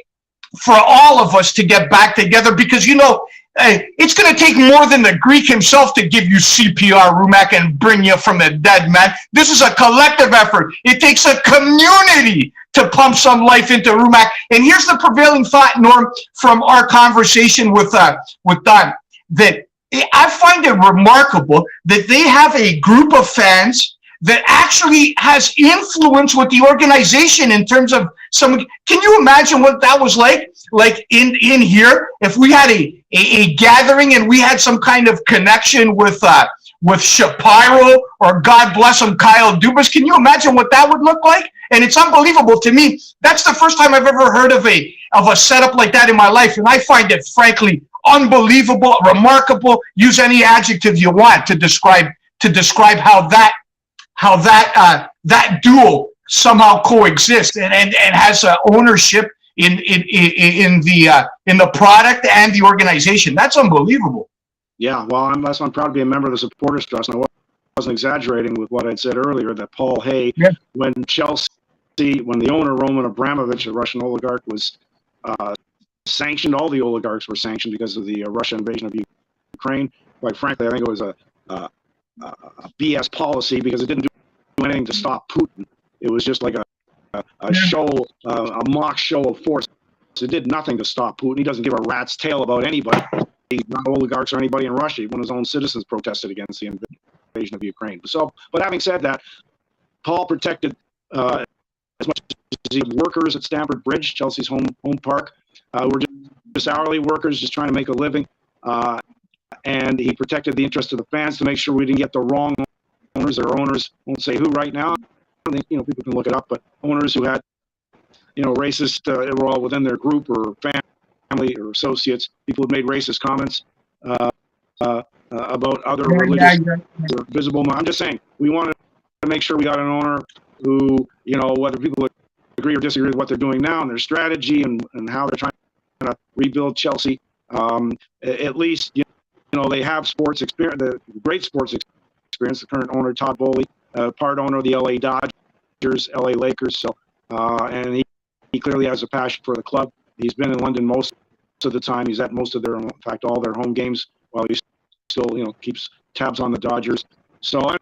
for all of us to get back together, because, you know, it's going to take more than the Greek himself to give you CPR, Rumack, and bring you from the dead, man. This is a collective effort. It takes a community to pump some life into Rumack. And here's the prevailing thought, Norm, from our conversation with Don, that I find it remarkable that they have a group of fans that actually has influence with the organization in terms of some. Can you imagine what that was like? Like in here, if we had a gathering and we had some kind of connection with Shapiro, or God bless him, Kyle Dubas. Can you imagine what that would look like? And it's unbelievable to me. That's the first time I've ever heard of a setup like that in my life. And I find it frankly unbelievable, remarkable. Use any adjective you want to describe how that duo somehow coexists and has ownership in the product and the organization. That's unbelievable. Yeah, well, I'm proud to be a member of the Supporters Trust, and I wasn't exaggerating with what I'd said earlier, that Paul Hay, when the owner, Roman Abramovich, a Russian oligarch, was sanctioned, all the oligarchs were sanctioned because of the Russian invasion of Ukraine. Quite frankly, I think it was a BS policy, because it didn't do anything to stop Putin. It was just like a show, a mock show of force. It did nothing to stop Putin. He doesn't give a rat's tail about anybody. Not oligarchs or anybody in Russia. Even his own citizens protested against the invasion of Ukraine. So, but having said that, Paul protected as much as the workers at Stamford Bridge, Chelsea's home park. Were just hourly workers just trying to make a living, and he protected the interest of the fans to make sure we didn't get the wrong owners. Or owners, won't say who right now. I think, people can look it up, but owners who had racist, were all within their group or family or associates, people who made racist comments about other religious or visible. I'm just saying, we wanted to make sure we got an owner who, whether people agree or disagree with what they're doing now and their strategy and how they're trying to rebuild Chelsea, at least, they have sports experience, the great sports experience. The current owner, Todd Bowley, part owner of the LA Dodgers, LA Lakers. So, and he clearly has a passion for the club. He's been in London most of the time. He's at most of in fact, all their home games, while he still, keeps tabs on the Dodgers. So,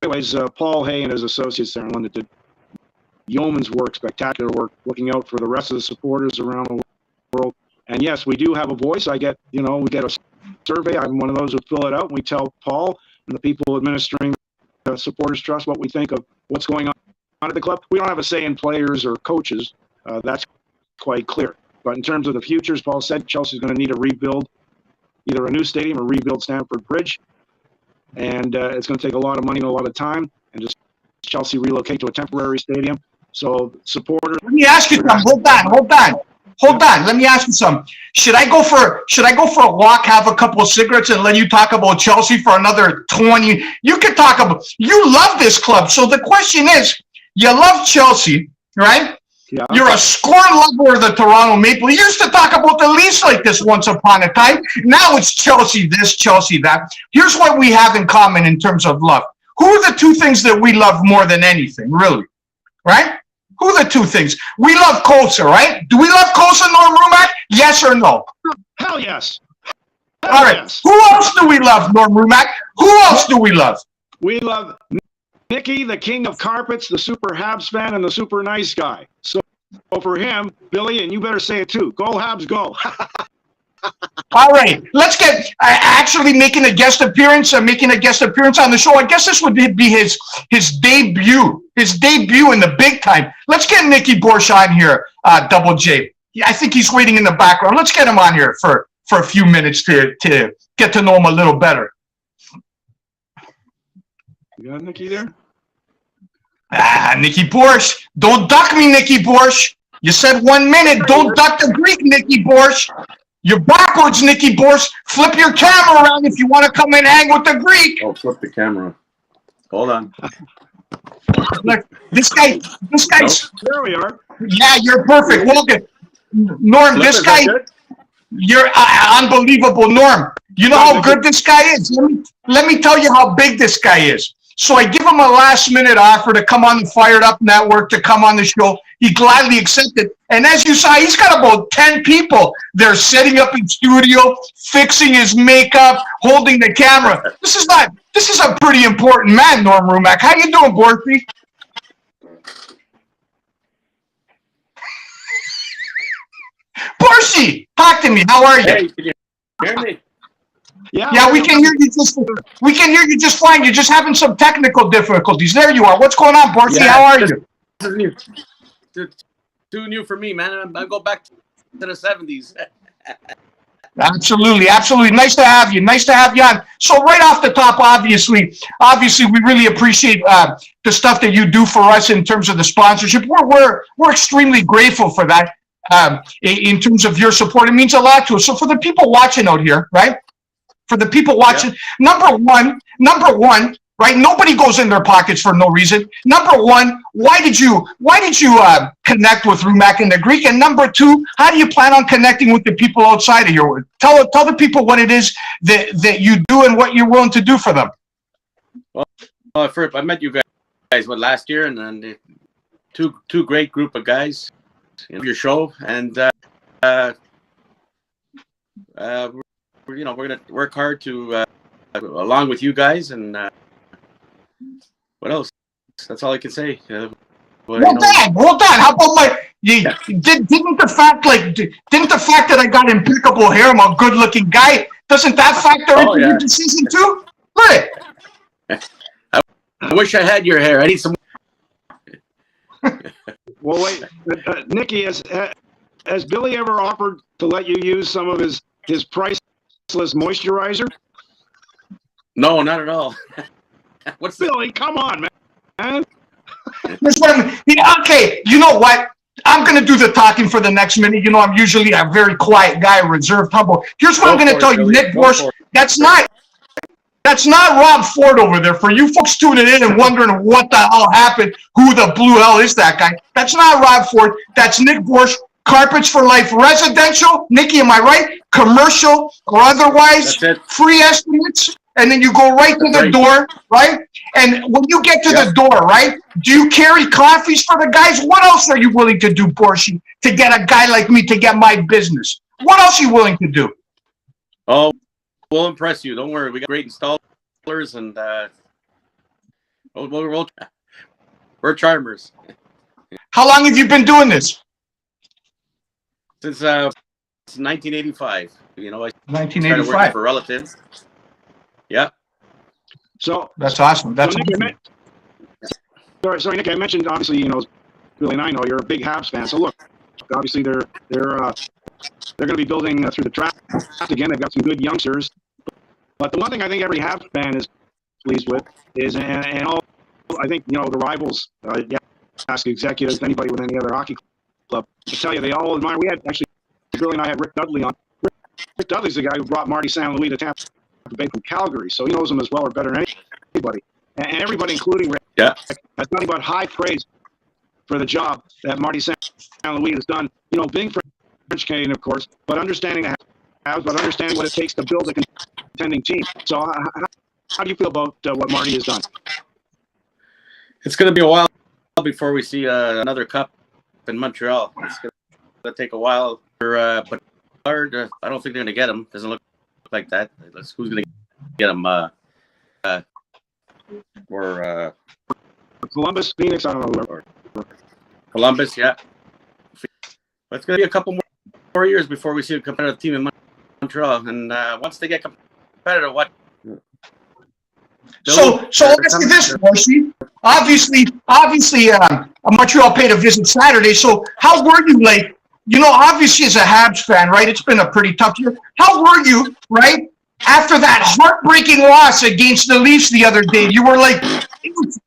anyways, Paul Hay and his associates there in London did yeoman's work, spectacular work, looking out for the rest of the supporters around the world. And yes, we do have a voice. We get a survey. I'm one of those who fill it out, and we tell Paul and the people administering the Supporters Trust what we think of what's going on at the club. We don't have a say in players or coaches. That's quite clear. But in terms of the future, as Paul said, Chelsea's going to need to rebuild either a new stadium or rebuild Stamford Bridge. And it's going to take a lot of money and a lot of time. And just Chelsea relocate to a temporary stadium. So supporters. Let me ask you something. Hold on. Let me ask you something. Should I go for a walk, have a couple of cigarettes, and let you talk about Chelsea for another 20? You love this club. So the question is, you love Chelsea, right? Yeah. You're a scorn lover of the Toronto Maple. You used to talk about the Leafs like this once upon a time. Now it's Chelsea this, Chelsea that. Here's what we have in common in terms of love. Who are the two things that we love more than anything, really? Right? Who are the two things? We love Kosa, right? Do we love Kosa, Norm Rumack? Yes or no? Hell yes. All right. Yes. Who else do we love, Norm Rumack? Who else do we love? We love Nicky, the king of carpets, the super Habs fan, and the super nice guy. So for him, Billy, and you better say it too. Go Habs, go. All right. Let's get actually making a guest appearance on the show. I guess this would be his debut in the big time. Let's get Nicky Borsch on here, Double J. Yeah, I think he's waiting in the background. Let's get him on here for a few minutes to get to know him a little better. You got Nicky there? Nicky Borsch. Don't duck me, Nicky Borsch. You said 1 minute. Don't duck the Greek, Nicky Borsch. You're backwards, Nicky Borsch. Flip your camera around if you want to come and hang with the Greek. Oh, flip the camera. Hold on. Look, this guy's. There we are. Yeah, you're perfect. Logan. Norm, Flip, this guy, you're unbelievable, Norm. You know how good this guy is? Let me tell you how big this guy is. So I give him a last-minute offer to come on the Fired Up Network, to come on the show. He gladly accepted. And as you saw, he's got about 10 people there setting up in studio, fixing his makeup, holding the camera. This is a pretty important man, Norm Rumack. How you doing, Borthy? Borshy, talk to me. How are you? Hey, can you hear me? Yeah, we can hear you just fine. You're just having some technical difficulties. There you are. What's going on, Borshy? Yeah, how are you? This is new. Too new for me, man. I go back to the 70s. Absolutely, absolutely. Nice to have you. Nice to have you on. So right off the top, obviously, we really appreciate the stuff that you do for us in terms of the sponsorship. We're extremely grateful for that. In terms of your support, it means a lot to us. So for the people watching out here, right? For the people watching, number one, right? Nobody goes in their pockets for no reason. Number one, why did you connect with Rumac and the Greek? And number two, how do you plan on connecting with the people outside of your? Tell the people what it is that you do and what you're willing to do for them. Well, first I met you guys last year, and then two great group of guys in your show, and we're gonna work hard to along with you guys, and what else? That's all I can say. Hold on. How about didn't the fact that I got impeccable hair, I'm a good-looking guy, doesn't that factor into your decision too? Right. I wish I had your hair. I need some. Well, wait, Nikki, has Billy ever offered to let you use some of his priceless moisturizer? No, not at all. What's Billy? Come on, man. Okay, you know what? I'm going to do the talking for the next minute. You know, I'm usually a very quiet guy, reserved, humble. Here's what I'm going to tell you, Nick Borsch. That's not Rob Ford over there. For you folks tuning in and wondering what the hell happened, who the blue hell is that guy? That's not Rob Ford. That's Nick Borsch. Carpets for Life residential. Nikki, am I right? Commercial or otherwise, free estimates. And then you go right to the door, right? And when you get to the door, right, do you carry coffees for the guys? What else are you willing to do, Borshi, to get a guy like me to get my business? What else are you willing to do? Oh, we'll impress you. Don't worry. We got great installers, and we're charmers. How long have you been doing this? Since 1985. You know, I 1985. started working for relatives. Yeah. So that's awesome. That's Nick, awesome. Sorry, Nick. I mentioned obviously, you know, Billy and I know you're a big Habs fan. So look, obviously they're going to be building through the draft again. They've got some good youngsters. But the one thing I think every Habs fan is pleased with is, and all, I think, you know, the rivals. Ask executives, anybody with any other hockey club, to tell you they all admire. We had actually Billy and I had Rick Dudley on. Rick Dudley's the guy who brought Marty St. Louis to Tampa Bay from Calgary, so he knows him as well or better than anybody. And everybody, including Rick, has nothing but high praise for the job that Marty St. Louis has done. You know, being French Canadian, of course, but understanding what it takes to build a contending team. So, how do you feel about what Marty has done? It's going to be a while before we see another cup in Montreal. It's going to take a while. But I don't think they're going to get him. Doesn't look like that. Who's going to get him? Or Columbus, Phoenix, I don't know. Or Columbus, yeah. But it's going to be a couple more years before we see a competitive team in Montreal. And once they get competitive, what? So let's do this, Marcy. Obviously, Montreal paid a visit Saturday. So how were you, like, you know, obviously as a Habs fan, right? It's been a pretty tough year. How were you, right? After that heartbreaking loss against the Leafs the other day, you were like, it was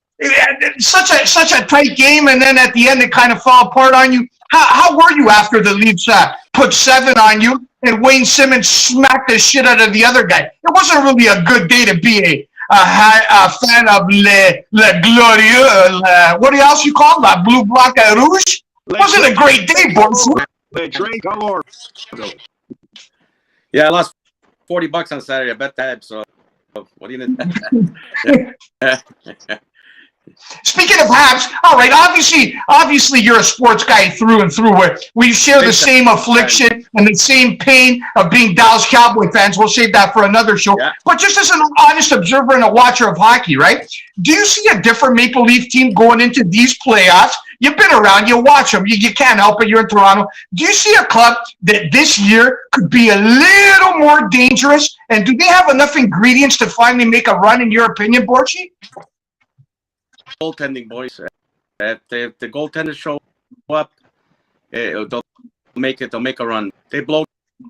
such a tight game, and then at the end it kind of fell apart on you. How were you after the Leafs put 7 on you and Wayne Simmons smacked the shit out of the other guy? It wasn't really a good day to be a fan of Le Glorieux. What else you call it? La Blue Blanc et Rouge? It wasn't a great day, boys. Yeah, I lost $40 on Saturday. I bet that. So, what do you need? Speaking of Habs, all right, obviously you're a sports guy through and through. We share the same affliction and the same pain of being Dallas Cowboy fans. We'll save that for another show. Yeah. But just as an honest observer and a watcher of hockey, right? Do you see a different Maple Leaf team going into these playoffs? You've been around, you watch them, you can't help it, you're in Toronto. Do you see a club that this year could be a little more dangerous? And do they have enough ingredients to finally make a run, in your opinion, Borchi? Goaltending, boys. If the goaltenders show up, they'll make it. They'll make a run. They blow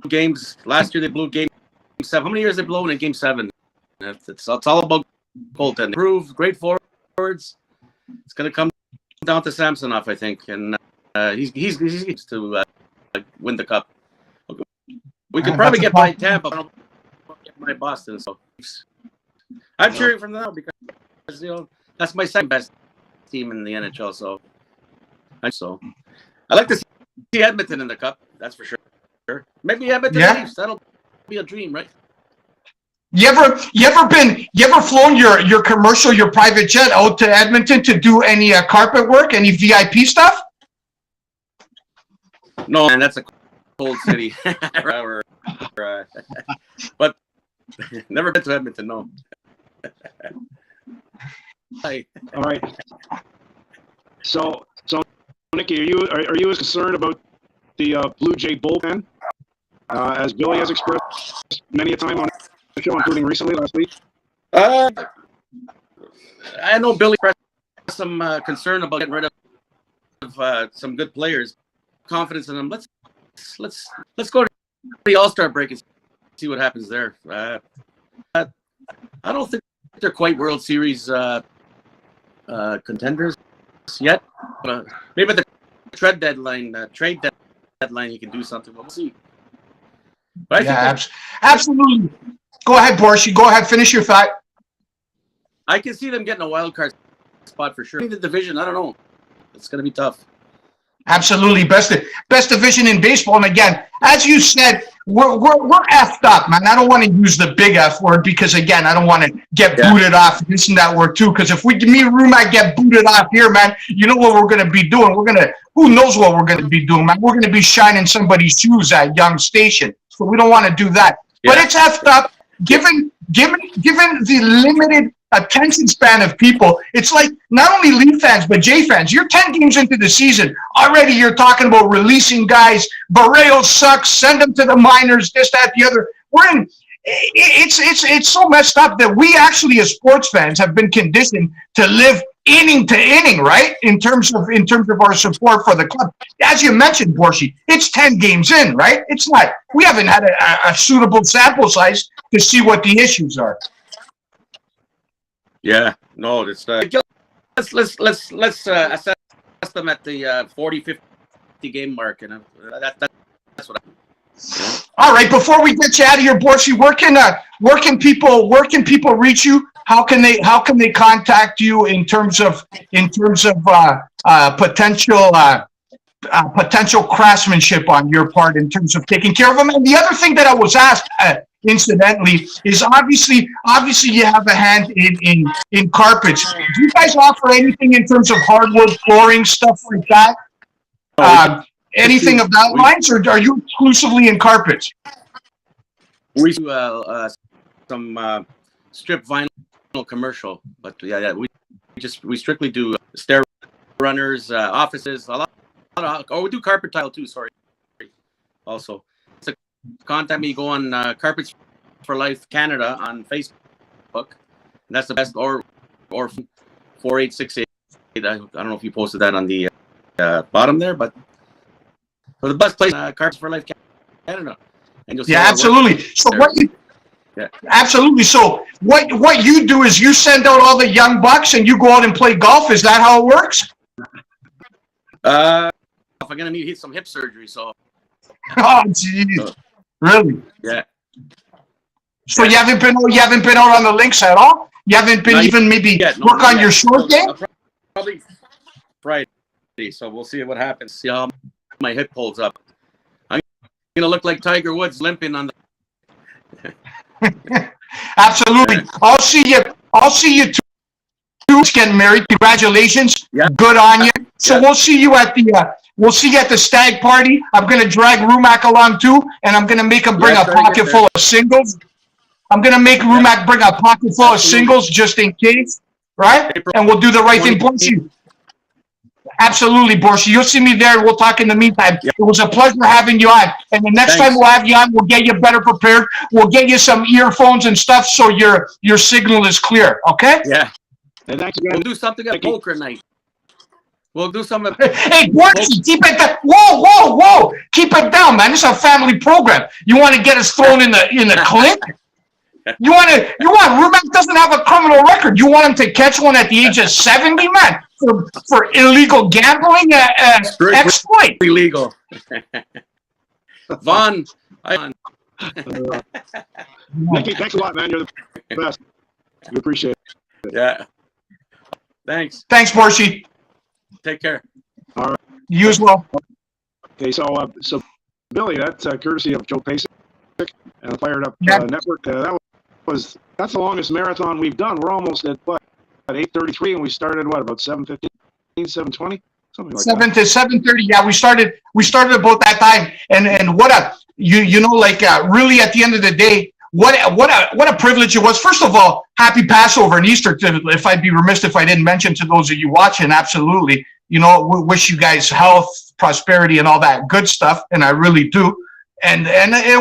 games. Last year they blew game 7. How many years they blown in game 7? It's all about goaltending. Improved, great forwards. It's going to come down to Samsonov, I think, and he's to win the cup. We could probably get by Tampa, but I don't get by Boston. So I'm cheering from now because that's my second best team in the NHL. So I like to see Edmonton in the cup. That's for sure. Maybe Edmonton Leafs. That'll be a dream, right? You ever flown your commercial, your private jet out to Edmonton to do any carpet work, any VIP stuff? No, man, that's a cold city. But never been to Edmonton. No. All right. So, Nikki, are you as concerned about the Blue Jay bullpen as Billy has expressed many a time on the show, including recently last week? I know Billy expressed some concern about getting rid of some good players. Confidence in them. Let's go to the All-Star break and see what happens there. I don't think they're quite World Series contenders yet. Maybe at the trade deadline, he can do something. We'll see. But I think absolutely. Go ahead, Borschi. Go ahead. Finish your thought. I can see them getting a wild card spot for sure. I think the division, I don't know. It's going to be tough. Absolutely, best division in baseball. And again, as you said, we're effed up, man. I don't want to use the big F word because again, I don't want to get booted off this and that word too. Because if me and Rumac get booted off here, man, you know what we're going to be doing? Who knows what we're going to be doing, man? We're going to be shining somebody's shoes at Young Station. So we don't want to do that. Yeah. But it's effed up. Given the limited attention span of people, it's like not only Leaf fans but Jay fans. You're 10 games into the season already. You're talking about releasing guys. Barreo sucks. Send them to the minors. This, that, the other. It's so messed up that we actually, as sports fans, have been conditioned to live inning to inning, right? In terms of our support for the club. As you mentioned, Borschi, it's 10 games in, right? It's not. We haven't had a suitable sample size to see what the issues are. Yeah, no, it's let's assess them at the 40-50 game mark, and that's what. All right, before we get you out of here, Borschi, where can people reach you? How can they contact you in terms of potential craftsmanship on your part in terms of taking care of them? And the other thing that I was asked, incidentally, is obviously you have a hand in carpets. Do you guys offer anything in terms of hardwood flooring, stuff like that? Anything of that lines, or are you exclusively in carpets? We do some strip vinyl commercial, but we strictly do stair runners, offices, a lot of, we do carpet tile too. Sorry, also. So contact me. Go on Carpets for Life Canada on Facebook. And that's the best, or 4868. I don't know if you posted that on the bottom there, but. So the best place, Carpets for Life Canada, and you'll see. Yeah, absolutely. So absolutely. So what you do is you send out all the young bucks and you go out and play golf. Is that how it works? If I'm gonna need some hip surgery, so. Oh, jeez. Really? Yeah. So you haven't been out on the links at all? You haven't been work on your short game? Probably Friday. So we'll see what happens. See how my hip holds up. I'm gonna look like Tiger Woods limping on the. Absolutely. Yeah. I'll see you too. Getting married. Congratulations. Yeah. Good on you. So we'll see you at the stag party. I'm gonna drag Rumac along too, and I'm gonna make him bring a pocket full of singles. I'm gonna make Rumac bring a pocket full of singles just in case, right? And we'll do the right thing. Borschi. Absolutely, Borschi. You'll see me there. We'll talk in the meantime. Yep. It was a pleasure having you on. And the next time we'll have you on, we'll get you better prepared. We'll get you some earphones and stuff so your signal is clear. Okay? Yeah. And thanks again. We'll do something at poker night. We'll do some. Hey, Borky, keep it down. Whoa. Keep it down, man. This is a family program. You want to get us thrown in the clink? You want Rumac doesn't have a criminal record. You want him to catch one at the age of 70, man, for illegal gambling exploit. Illegal. Vaughn. Mickey, thanks a lot, man. You're the best. We appreciate it. Yeah. Thanks. Thanks, Borky. Take care. All right. You as well. Okay, so Billy, that's courtesy of Joe Pasek and the Fired Up Network. That's the longest marathon we've done. We're almost at 8:33, and we started about 7:15, 7:20, something like that. 7:30. Yeah, we started about that time. And what a really at the end of the day, what a privilege it was. First of all, happy Passover and Easter. If I'd be remiss if I didn't mention to those of you watching, absolutely. We wish you guys health, prosperity, and all that good stuff, and I really do. And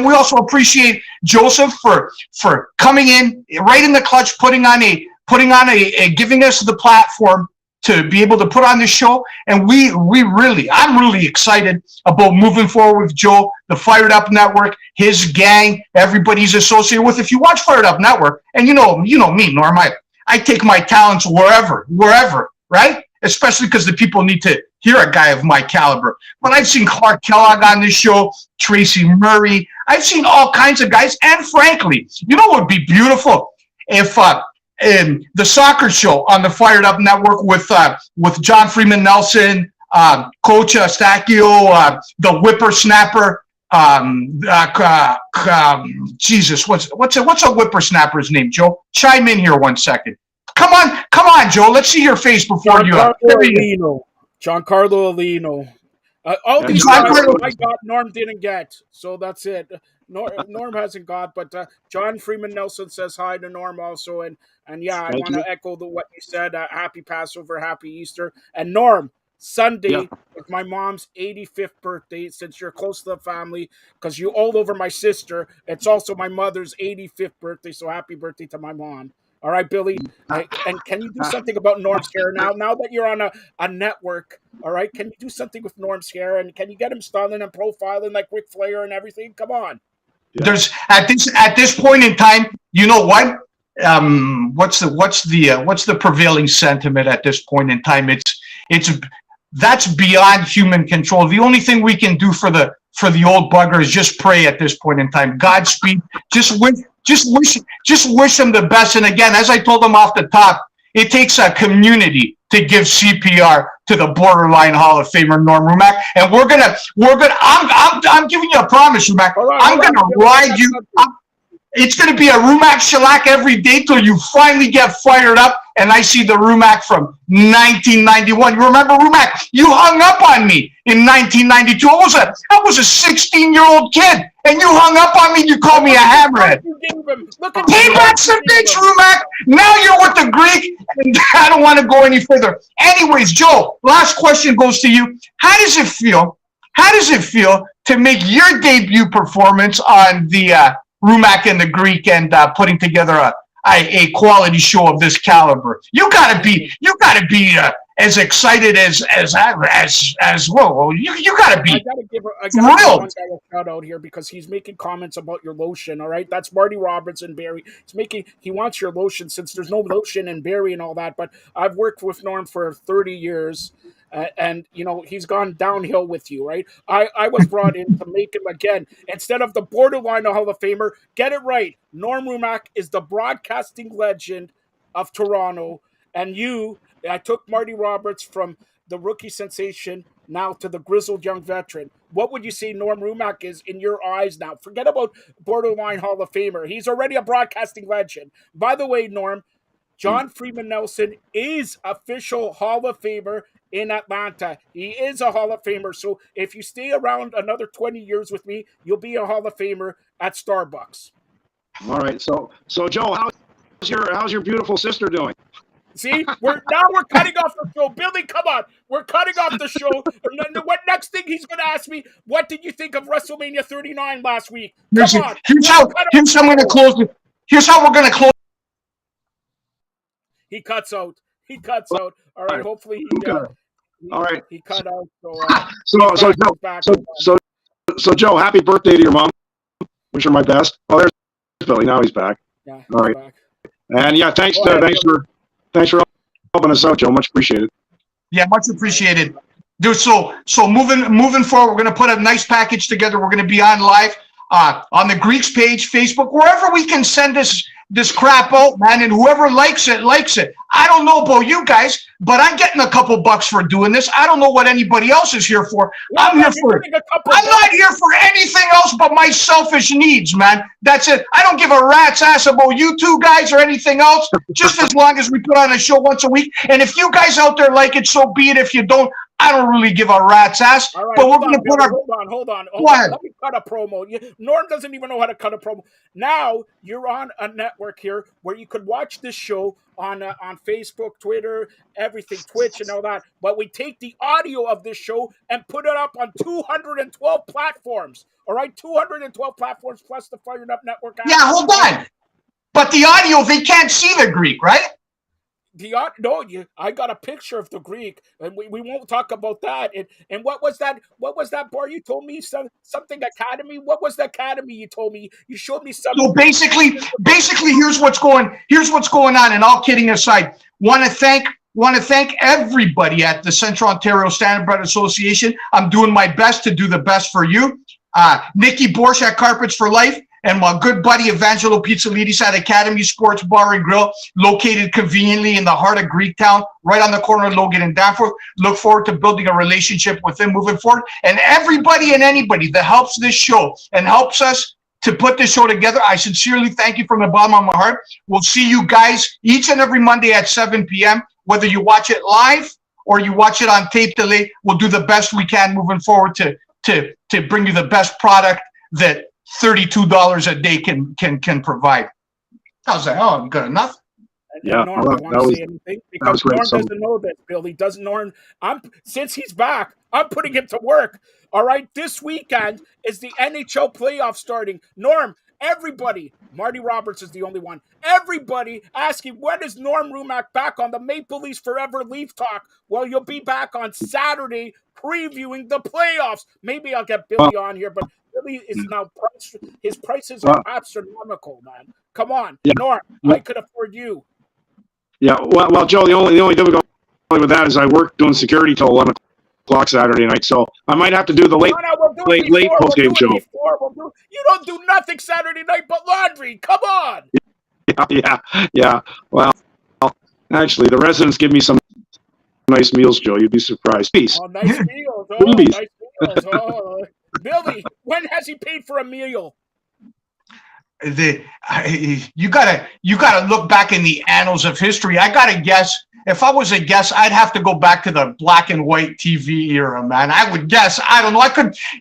we also appreciate Joseph for coming in right in the clutch, putting on a giving us the platform to be able to put on this show. And I'm really excited about moving forward with Joe, the Fired Up Network, his gang, everybody's associated with. If you watch Fired Up Network, and you know me, Norm, I take my talents wherever, right? Especially because the people need to hear a guy of my caliber. But I've seen Clark Kellogg on this show, Tracy Murray. I've seen all kinds of guys. And frankly, what would be beautiful if the soccer show on the Fired Up Network with John Freeman Nelson, Coach Stacchio, the whippersnapper. Jesus, what's a whippersnapper's name, Joe? Chime in here 1 second. Come on, Joe. Let's see your face before you. Giancarlo Alino. All these guys I got, Norm didn't get. So that's it. Norm hasn't got, but John Freeman Nelson says hi to Norm also. And yeah, I want to echo what you said. Happy Passover, happy Easter. And Norm, Sunday is my mom's 85th birthday, since you're close to the family, because you all over my sister. It's also my mother's 85th birthday, so happy birthday to my mom. All right, Billy, and can you do something about Norm's hair now? Now that you're on a network, all right, can you do something with Norm's hair, and can you get him styling and profiling like Ric Flair and everything? Come on. There's at this point in time, you know what? What's the prevailing sentiment at this point in time? That's beyond human control. The only thing we can do for the old bugger is just pray at this point in time. Godspeed. Just wish him the best. And again, as I told him off the top, it takes a community to give CPR to the borderline Hall of Famer Norm Rumac. And we're gonna. I'm giving you a promise, Rumac. I'm gonna ride you. It's gonna be a Rumac shellac every day till you finally get fired up. And I see the Rumac from 1991. You remember, Rumac? You hung up on me in 1992. I was a 16-year-old kid, and you hung up on me. You called me a hammerhead. That's the bitch, Rumac. Now you're with the Greek, and I don't want to go any further. Anyways, Joe, last question goes to you. How does it feel? To make your debut performance on the Rumac and the Greek and putting together a quality show of this caliber? You gotta be as excited as well. You gotta be. I gotta give a shout out here because he's making comments about your lotion. All right, that's Marty Roberts and Barry. He wants your lotion since there's no lotion in Barry and all that. But I've worked with Norm for 30 years. And he's gone downhill with you, right? I was brought in to make him again. Instead of the borderline Hall of Famer, get it right. Norm Rumac is the broadcasting legend of Toronto. And I took Marty Roberts from the rookie sensation now to the grizzled young veteran. What would you say Norm Rumac is in your eyes now? Forget about borderline Hall of Famer. He's already a broadcasting legend. By the way, Norm, John Freeman Nelson is official Hall of Famer in Atlanta. He is a Hall of Famer. So if you stay around another 20 years with me, you'll be a Hall of Famer at Starbucks. All right. So Joe, how's your beautiful sister doing? See, we're cutting off the show. Billy, come on. We're cutting off the show. What next thing he's going to ask me, what did you think of WrestleMania 39 last week? Come on. Here's how I'm going to close it. Here's how we're going to close. He cuts out. All right, hopefully All right. He cut out. So Joe, happy birthday to your mom. Wish her my best. Oh, there's Billy. Now he's back. Yeah. All right. Back. And yeah, thanks for helping us out, Joe. Much appreciated. Yeah, much appreciated. Dude, so moving forward, we're going to put a nice package together. We're going to be on live on the Greeks page, Facebook, wherever we can send this crap out, man, and whoever likes it, likes it. I don't know about you guys, but I'm getting a couple bucks for doing this. I don't know what anybody else is here for. I'm not here for anything else but my selfish needs, man. That's it. I don't give a rat's ass about you two guys or anything else, just as long as we put on a show once a week. And if you guys out there like it, so be it. If you don't, I don't really give a rat's ass. All right, but we're going to put our... Hold on. Go ahead. Let me cut a promo. Norm doesn't even know how to cut a promo. Now you're on a network here where you could watch this show on Facebook, Twitter, everything, Twitch, and all that. But we take the audio of this show and put it up on 212 platforms. All right, 212 platforms plus the Fired Up Network app. Yeah, hold on. But the audio, they can't see the Greek, right? I got a picture of the Greek, and we won't talk about that. And what was that? What was that bar you told me? Something Academy? What was the Academy you told me? You showed me something. So basically, here's what's going on. And all kidding aside, want to thank everybody at the Central Ontario Standardbread Association. I'm doing my best to do the best for you. Nikki Borsch at Carpets for Life. And my good buddy Evangelo Pizzolidis at Academy Sports Bar and Grill, located conveniently in the heart of Greektown, right on the corner of Logan and Danforth. Look forward to building a relationship with them moving forward. And everybody and anybody that helps this show and helps us to put this show together, I sincerely thank you from the bottom of my heart. We'll see you guys each and every Monday at 7 p.m. Whether you watch it live or you watch it on tape delay, we'll do the best we can moving forward to bring you the best product that $32 a day can provide. How's that? Oh, good enough. Yeah, Norm want to say anything because Norm doesn't know this, Bill. He doesn't know. Since he's back, I'm putting him to work. All right, this weekend is the NHL playoff starting. Norm, everybody, Marty Roberts is the only one. Everybody asking, when is Norm Rumack back on the Maple Leafs Forever Leaf Talk? Well, you'll be back on Saturday previewing the playoffs. Maybe I'll get Billy on here, but Billy is now his prices are astronomical, man. Come on, yeah. Norm, I could afford you. Yeah, well, Joe, the only difficulty with that is I work doing security till 11 o'clock Saturday night, so I might have to do the late post-game show. You don't do nothing Saturday night but laundry. Come on. Yeah. Well, actually, the residents give me some nice meals, Joe. You'd be surprised. Peace. Oh, nice meals. Oh, nice meals. Oh. Billy, when has he paid for a meal? You gotta look back in the annals of history. I gotta guess. If I was a guess, I'd have to go back to the black and white TV era, man. I would guess. I don't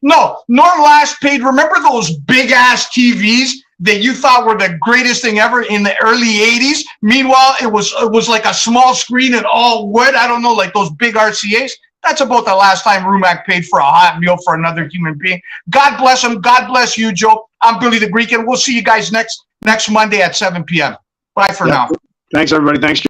know. Norm last paid. Remember those big ass TVs that you thought were the greatest thing ever in the early 80s? Meanwhile, it was like a small screen and all wood. I don't know, like those big RCAs. That's about the last time Rumack paid for a hot meal for another human being. God bless him. God bless you, Joe. I'm Billy the Greek, and we'll see you guys next Monday at 7 p.m. Bye for now. Thanks, everybody. Thanks.